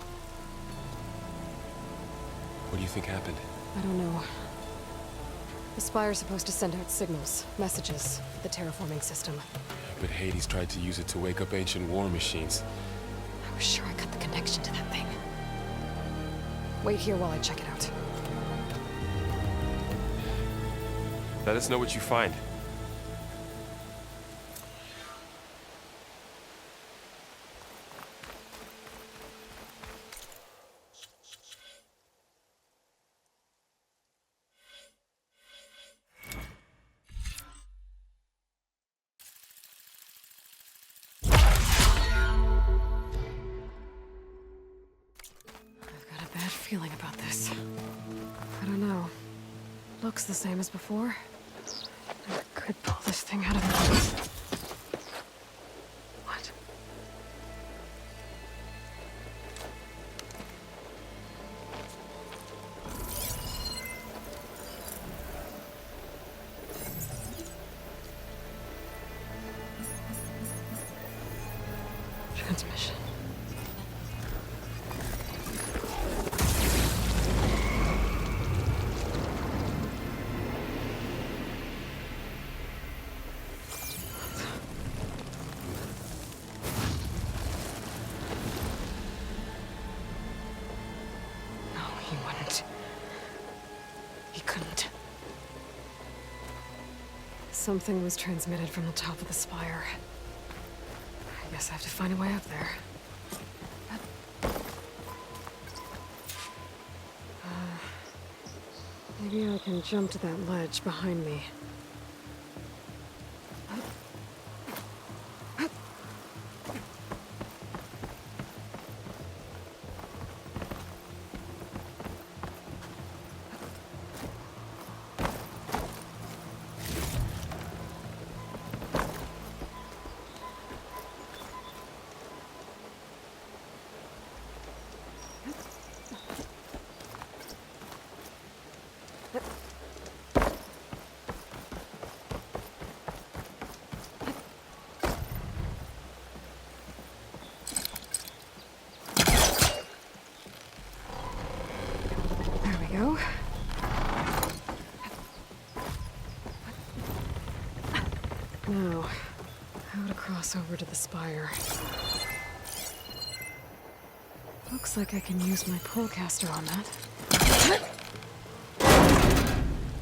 B: What do you think happened?
A: I don't know. The Spire's supposed to send out signals, messages, for the terraforming system.
B: But Hades tried to use it to wake up ancient war machines.
A: I was sure I cut the connection to that thing. Wait here while I check it out.
B: Let us know what you find.
A: Feeling about this. I don't know. Looks the same as before. I could pull this thing out of the... What? Transmission. He wouldn't. He couldn't. Something was transmitted from the top of the spire. I guess I have to find a way up there. Maybe I can jump to that ledge behind me. Go. Now, how to cross over to the spire. Looks like I can use my pullcaster on that.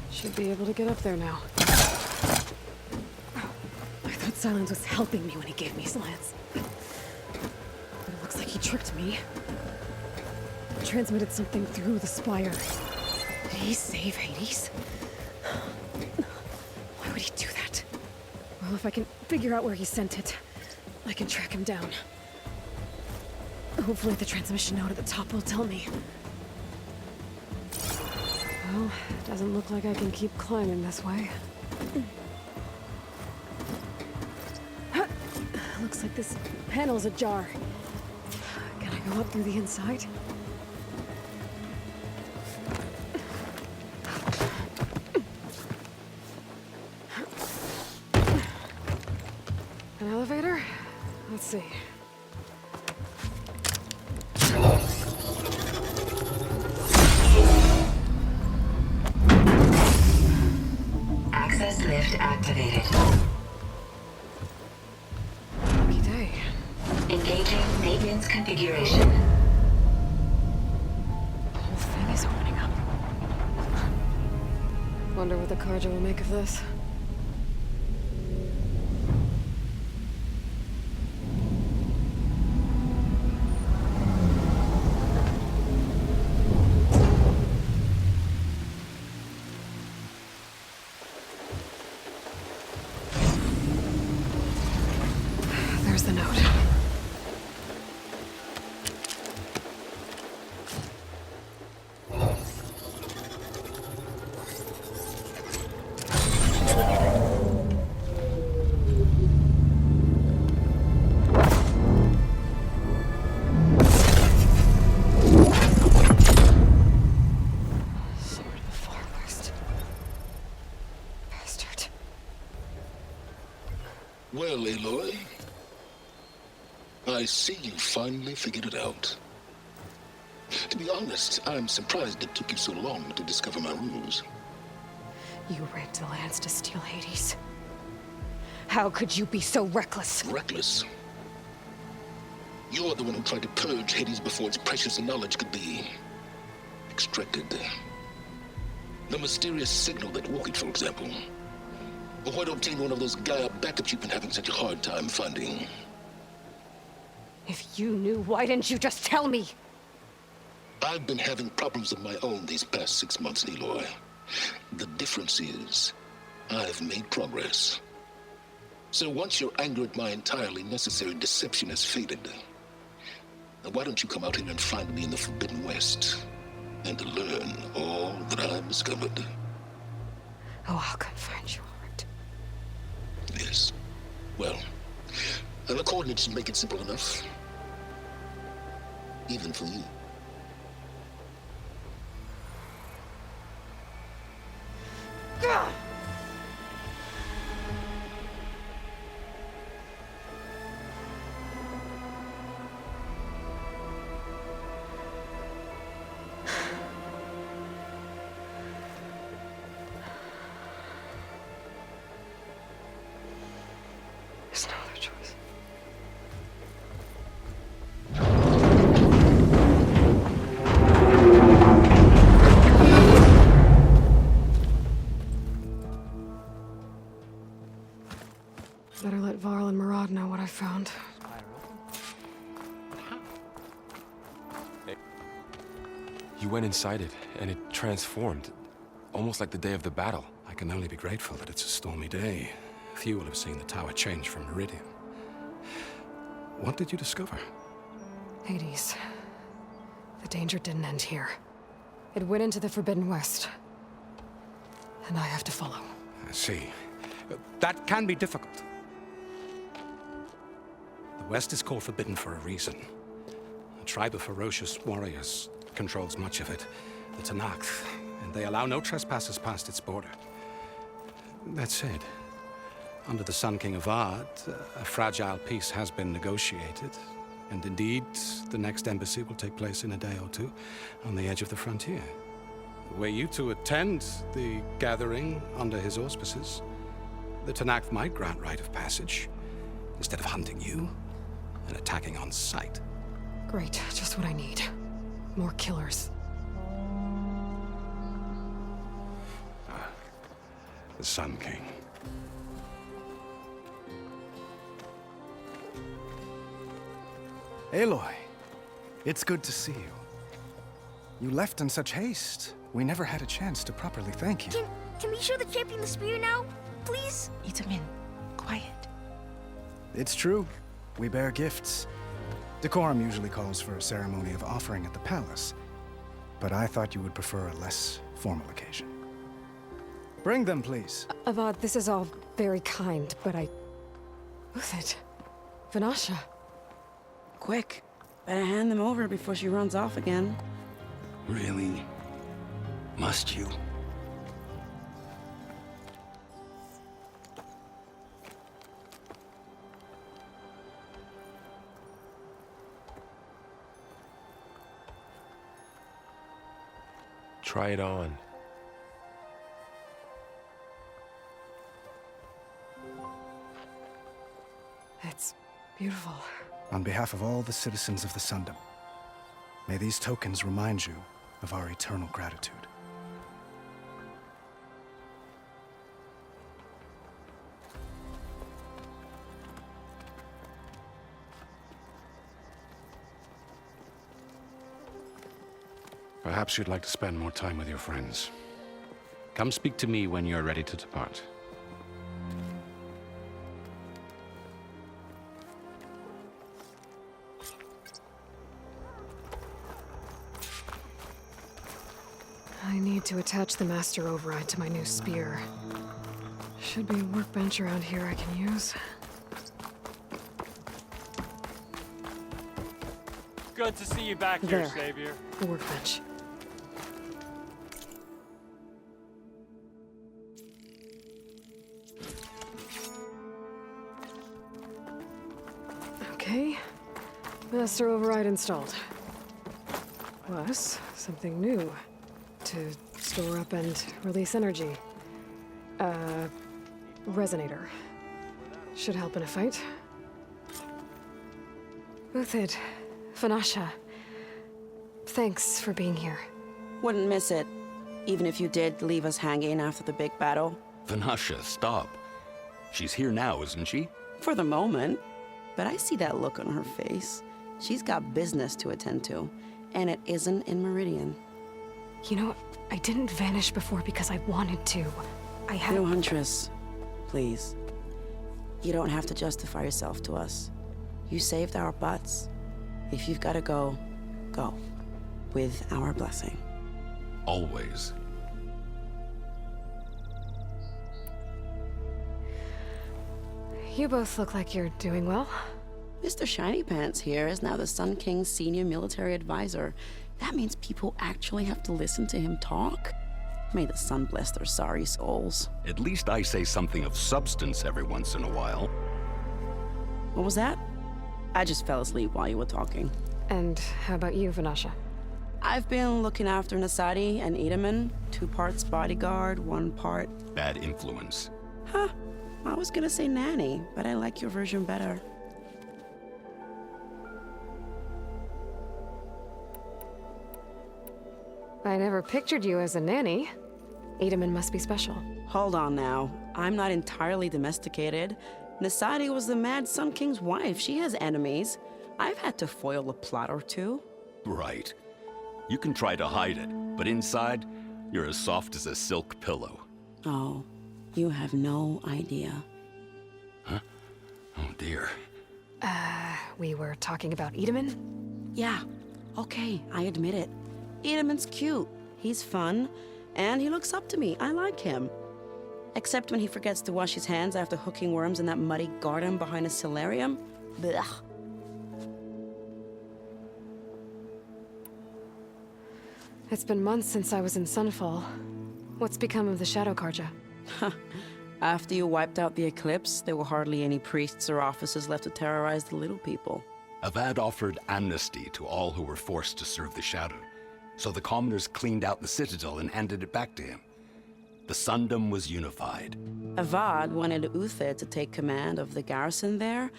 A: Should be able to get up there now. I thought Silence was helping me when he gave me slants. But it looks like he tricked me. Transmitted something through the spire. Did he save Hades? Well, if I can figure out where he sent it, I can track him down. Hopefully the transmission node at the top will tell me. Well, doesn't look like I can keep climbing this way. Looks like this panel's ajar. Can I go up through the inside? An elevator? Let's see.
K: Access lift activated.
A: Lucky day.
K: Engaging maintenance configuration.
A: The whole thing is opening up. Wonder what the Carja will make of this. There's the note. Sword of the Far West. Bastard.
L: Well, Aloy, I see you finally figured it out. To be honest, I'm surprised it took you so long to discover my ruse.
A: You rigged the lands to steal Hades. How could you be so reckless?
L: Reckless? You're the one who tried to purge Hades before its precious knowledge could be extracted. The mysterious signal that woke it, for example. Or why to obtain one of those GAIA backups you've been having such a hard time finding.
A: If you knew, why didn't you just tell me?
L: I've been having problems of my own these past 6 months, Aloy. The difference is, I've made progress. So once your anger at my entirely necessary deception has faded, now why don't you come out here and find me in the Forbidden West, and learn all that I've discovered?
A: Oh, I'll come find you, all right.
L: Yes. Well, and the coordinates make it simple enough. Even for you.
A: Gah! There's no other choice. Better let Varl and Murad know what I found.
B: You went inside it, and it transformed. Almost like the day of the battle.
J: I can only be grateful that it's a stormy day. Few will have seen the tower change from Meridian. What did you discover?
A: Hades. The danger didn't end here. It went into the Forbidden West. And I have to follow.
J: I see. That can be difficult. The West is called Forbidden for a reason. A tribe of ferocious warriors controls much of it, the Tenakth, and they allow no trespassers past its border. That said, under the Sun King of Ard, a fragile peace has been negotiated, and indeed, the next embassy will take place in a day or two on the edge of the frontier. Were you to attend the gathering under his auspices, the Tenakth might grant right of passage, instead of hunting you and attacking on sight.
A: Great, just what I need. More killers.
J: The Sun King.
M: Aloy, it's good to see you. You left in such haste. We never had a chance to properly thank you.
N: Can we show the champion the spear now? Please?
H: Itamin, go
N: quiet.
M: It's true. We bear gifts. Decorum usually calls for a ceremony of offering at the palace, but I thought you would prefer a less formal occasion. Bring them, please.
A: Avad, this is all very kind, but Uthid. Vanasha.
N: Quick. Better hand them over before she runs off again.
J: Really? Must you?
B: Try it on.
A: It's beautiful.
M: On behalf of all the citizens of the Sundom, may these tokens remind you of our eternal gratitude.
J: Perhaps you'd like to spend more time with your friends. Come speak to me when you're ready to depart.
A: I need to attach the master override to my new spear. Should be a workbench around here I can use.
O: Good to see you back here, Savior.
A: The workbench. Okay. Master override installed. Plus, something new. To store up and release energy. Resonator. Should help in a fight. Uthid. Vanasha. Thanks for being here.
N: Wouldn't miss it. Even if you did leave us hanging after the big battle.
J: Vanasha, stop. She's here now, isn't she?
N: For the moment. But I see that look on her face. She's got business to attend to. And it isn't in Meridian.
A: You know, I didn't vanish before because I wanted to. I had...
N: No, Huntress. Please. You don't have to justify yourself to us. You saved our butts. If you've got to go, go. With our blessing.
J: Always.
A: You both look like you're doing well.
N: Mr. Shiny Pants here is now the Sun King's senior military advisor. That means people actually have to listen to him talk? May the sun bless their sorry souls.
J: At least I say something of substance every once in a while.
N: What was that? I just fell asleep while you were talking.
A: And how about you, Vanasha?
N: I've been looking after Nasadi and Edaman. 2 parts bodyguard, 1 part...
J: Bad influence.
N: Huh. I was gonna say nanny, but I like your version better.
A: I never pictured you as a nanny. Edaman must be special.
N: Hold on now. I'm not entirely domesticated. Nasadi was the Mad Sun King's wife. She has enemies. I've had to foil a plot or 2.
J: Right. You can try to hide it, but inside, you're as soft as a silk pillow.
N: Oh, you have no idea.
J: Huh? Oh dear.
A: We were talking about Edaman?
N: Yeah. Okay, I admit it. Edaman's cute. He's fun. And he looks up to me. I like him. Except when he forgets to wash his hands after hooking worms in that muddy garden behind a solarium. Blech.
A: It's been months since I was in Sunfall. What's become of the Shadow Karja?
N: After you wiped out the eclipse, there were hardly any priests or officers left to terrorize the little people.
J: Avad offered amnesty to all who were forced to serve the Shadow. So the commoners cleaned out the citadel and handed it back to him. The Sundom was unified.
N: Avad wanted Uthid to take command of the garrison there,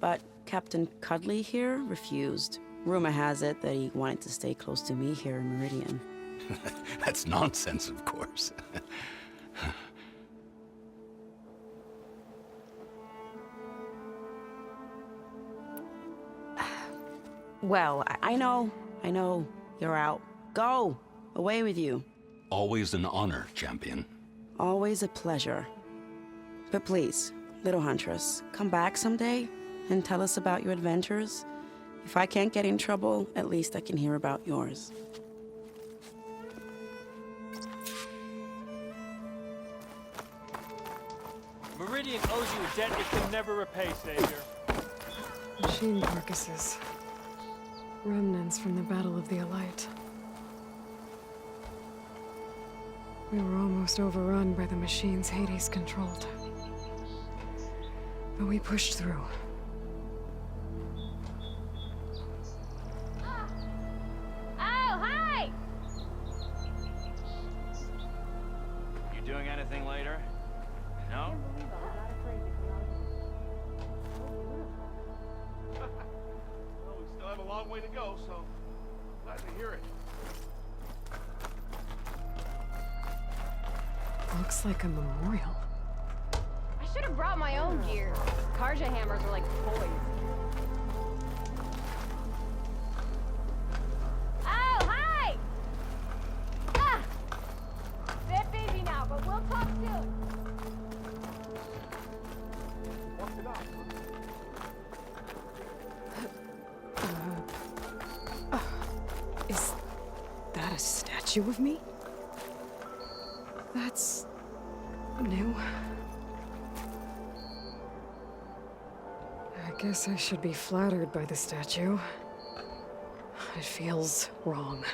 N: but Captain Cuddly here refused. Rumor has it that he wanted to stay close to me here in Meridian.
J: That's nonsense, of course.
N: Well, I know. You're out. Go! Away with you.
J: Always an honor, champion.
N: Always a pleasure. But please, Little Huntress, come back someday and tell us about your adventures. If I can't get in trouble, at least I can hear about yours.
O: Meridian owes you a debt it can never repay, Savior.
A: Machine carcasses. Remnants from the Battle of the Aloy. We were almost overrun by the machines Hades controlled. But we pushed through.
D: Oh, hi!
G: You doing anything later? No?
P: Well, we still have a long way to go, so glad to hear it.
A: Looks like a memorial.
D: I should have brought my own gear. Karja hammers are like toys. Oh, hi! Ah! Bit busy now, but we'll talk soon.
P: What's it up?
A: Is that a statue of me? That's new. I guess I should be flattered by the statue. It feels wrong.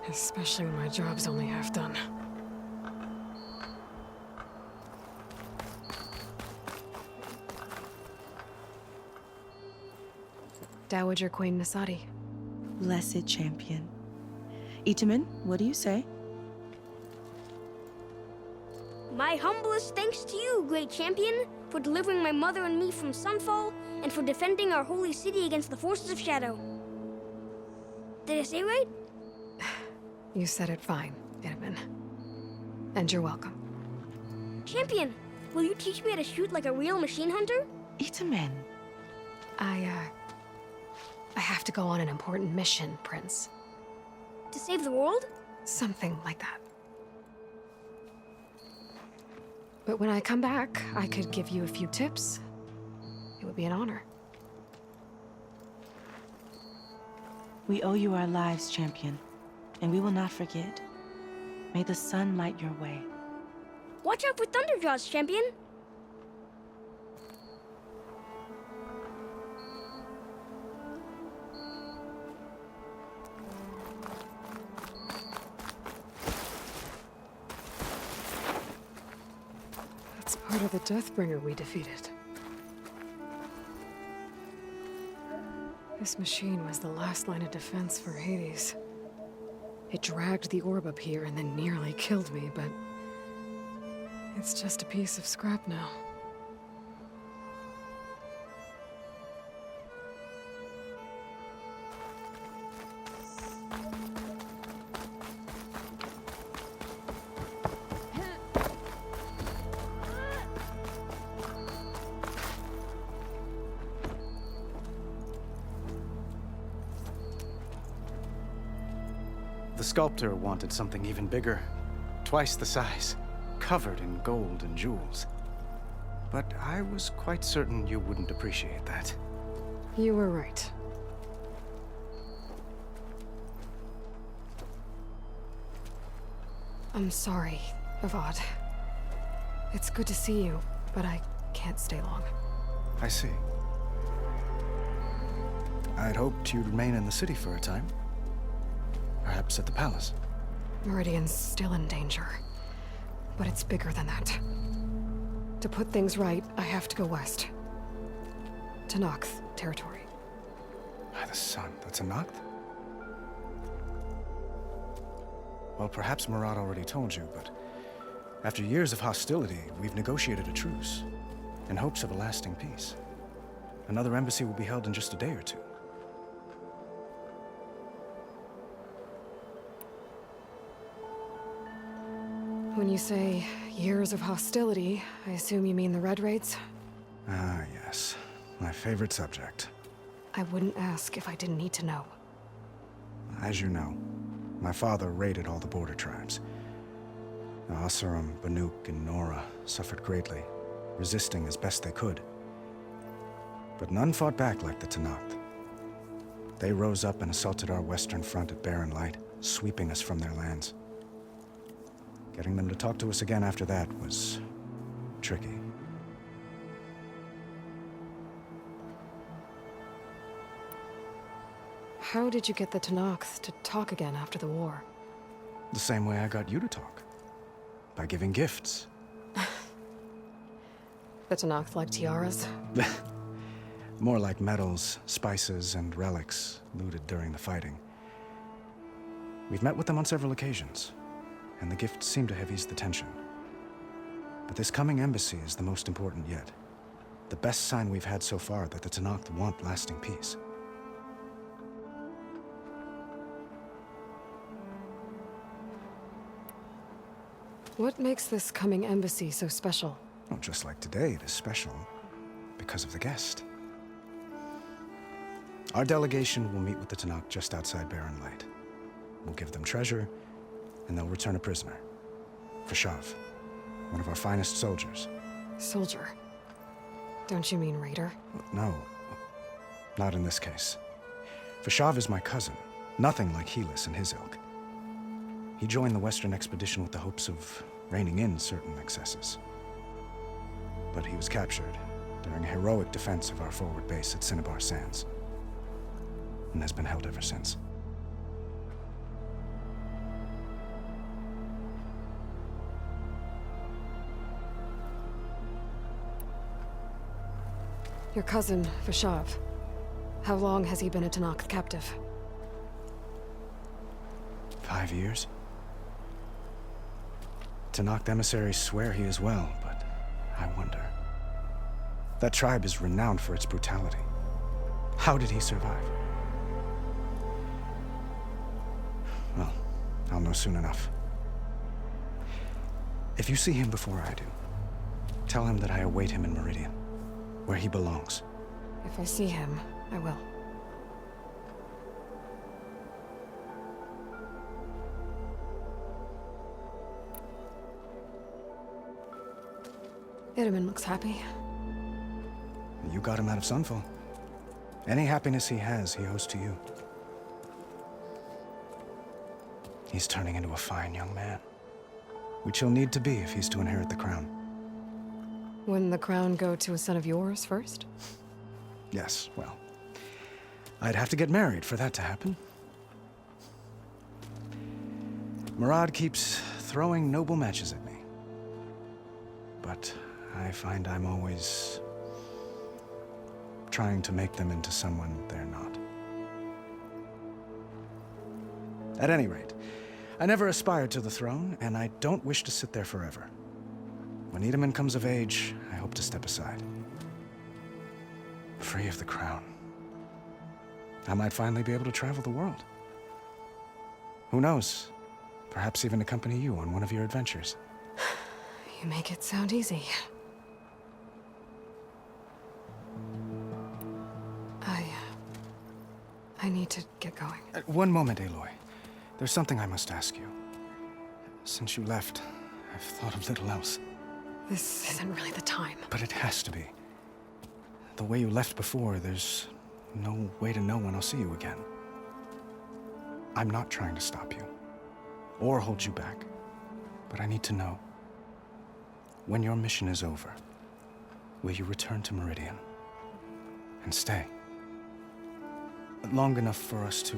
A: Especially when my job's only half done. Dowager Queen Nasadi.
H: Blessed champion. Itamen, what do you say?
Q: My humblest thanks to you, great champion, for delivering my mother and me from Sunfall, and for defending our holy city against the forces of Shadow. Did I say right?
A: You said it fine, Edmund. And you're welcome.
Q: Champion, will you teach me how to shoot like a real machine hunter?
H: Itamen.
A: I have to go on an important mission, Prince.
Q: To save the world?
A: Something like that. But when I come back, I could give you a few tips. It would be an honor.
H: We owe you our lives, champion, and we will not forget. May the sun light your way.
Q: Watch out for Thunderjaws, champion!
A: That's part of the Deathbringer we defeated. This machine was the last line of defense for Hades. It dragged the orb up here and then nearly killed me, but it's just a piece of scrap now.
M: The sculptor wanted something even bigger, twice the size, covered in gold and jewels. But I was quite certain you wouldn't appreciate that.
A: You were right. I'm sorry, Avad. It's good to see you, but I can't stay long.
M: I see. I'd hoped you'd remain in the city for a time. Perhaps at the palace.
A: Meridian's still in danger. But it's bigger than that. To put things right, I have to go west. To Nox territory.
M: By the sun, that's a Noct? Well, perhaps Murad already told you, but after years of hostility, we've negotiated a truce, in hopes of a lasting peace. Another embassy will be held in just a day or two.
A: When you say years of hostility, I assume you mean the Red Raids?
M: Ah, yes. My favorite subject.
A: I wouldn't ask if I didn't need to know.
M: As you know, my father raided all the border tribes. Asurum, Banuk, and Nora suffered greatly. resisting as best they could. But none fought back like the Tenakth. They rose up and assaulted our western front at Barren Light, sweeping us from their lands. Getting them to talk to us again after that was tricky.
A: How did you get the Tenakth to talk again after the war?
M: The same way I got you to talk. By giving gifts.
A: The Tenakth like tiaras?
M: More like medals, spices, and relics looted during the fighting. We've met with them on several occasions, and the gifts seem to have eased the tension. But this coming embassy is the most important yet. The best sign we've had so far that the Tenakth want lasting peace.
A: What makes this coming embassy so special?
M: Well, just like today, it is special because of the guest. Our delegation will meet with the Tenakth just outside Barren Light. We'll give them treasure, and they'll return a prisoner. Fashav, one of our finest soldiers.
A: Soldier? Don't you mean raider?
M: No, not in this case. Fashav is my cousin, nothing like Helis and his ilk. He joined the Western expedition with the hopes of reining in certain excesses. But he was captured during a heroic defense of our forward base at Cinnabar Sands, and has been held ever since.
A: Your cousin, Fashav. How long has he been a Tenakth captive?
M: 5 years. Tenakth emissaries swear he is well, but I wonder. That tribe is renowned for its brutality. How did he survive? Well, I'll know soon enough. If you see him before I do, tell him that I await him in Meridian, where he belongs.
A: If I see him, I will. Itamen looks happy.
M: You got him out of Sunfall. Any happiness he has, he owes to you. He's turning into a fine young man, which he'll need to be if he's to inherit the crown.
A: Wouldn't the crown go to a son of yours first?
M: Yes, well, I'd have to get married for that to happen. Murad keeps throwing noble matches at me. But I find I'm always trying to make them into someone they're not. At any rate, I never aspired to the throne, and I don't wish to sit there forever. When Itamen comes of age, I hope to step aside. Free of the crown. I might finally be able to travel the world. Who knows? Perhaps even accompany you on one of your adventures.
A: You make it sound easy. I need to get going.
M: One moment, Aloy. There's something I must ask you. Since you left, I've thought of little else.
A: This isn't really the time.
M: But it has to be. The way you left before, there's no way to know when I'll see you again. I'm not trying to stop you, or hold you back, but I need to know. When your mission is over, will you return to Meridian and stay? Long enough for us to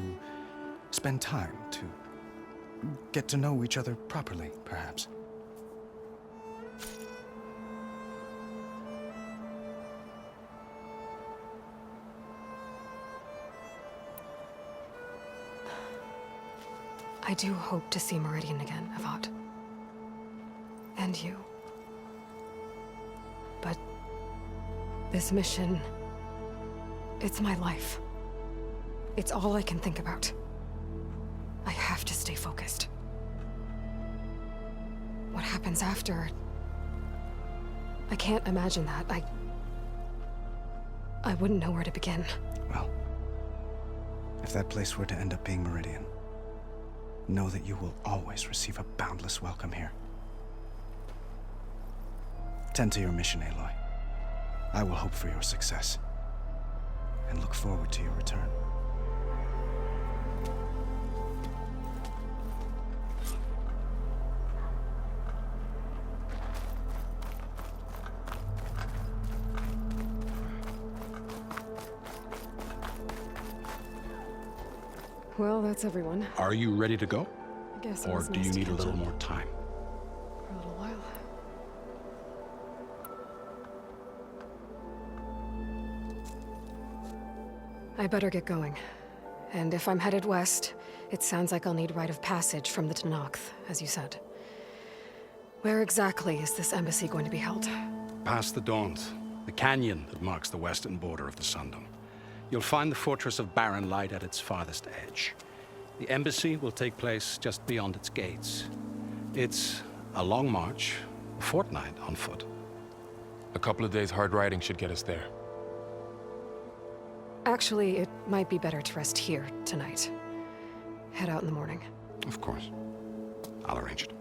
M: spend time, to get to know each other properly, perhaps.
A: I do hope to see Meridian again, Avad. And you. But this mission, it's my life. It's all I can think about. I have to stay focused. What happens after? I can't imagine that. I wouldn't know where to begin.
M: Well, if that place were to end up being Meridian, know that you will always receive a boundless welcome here. Tend to your mission, Aloy. I will hope for your success, and look forward to your return.
A: Well, that's everyone.
J: Are you ready to go?
A: I guess it
J: Or
A: was
J: do
A: nice
J: you
A: to
J: need a
A: catch
J: little
A: up
J: more time?
A: for a little while. I better get going. And if I'm headed west, it sounds like I'll need rite of passage from the Tenakth, as you said. Where exactly is this embassy going to be held?
J: Past the Daunt, the canyon that marks the western border of the Sundom. You'll find the fortress of Barren Light at its farthest edge. The embassy will take place just beyond its gates. It's a long march, a fortnight on foot.
B: A couple of days hard riding should get us there.
A: Actually, it might be better to rest here tonight. Head out in the morning.
J: Of course. I'll arrange it.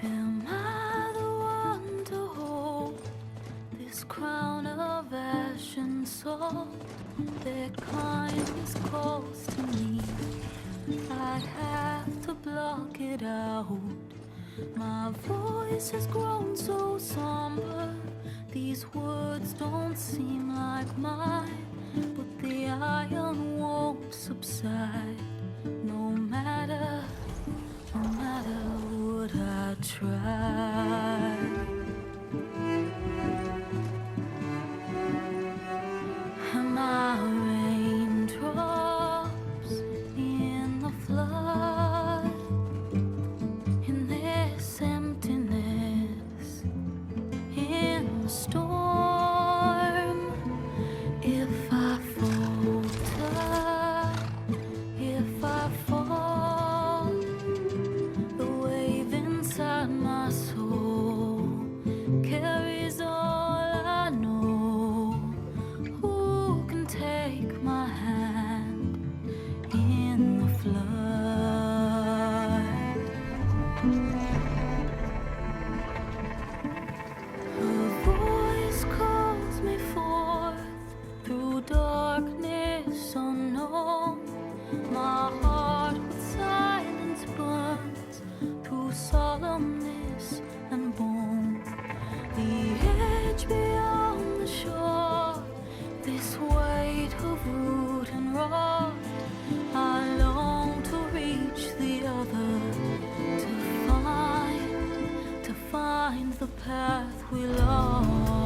R: Am I the one to hold this crown of ash and salt? Their kind is close to me. I have to block it out. My voice has grown so somber. These words don't seem like mine, but the iron won't subside. No matter what I try. Am I raindrops in the flood? In this emptiness, in the storm. If I falter, if I fall, the wave inside my soul carries all I know. Who can take my hand in the flood? Her voice calls me forth through darkness unknown. My heart with silence burns through solemnness and bone. The edge beyond the shore, this weight of root and rod. I long to reach the other, to find the path we lost.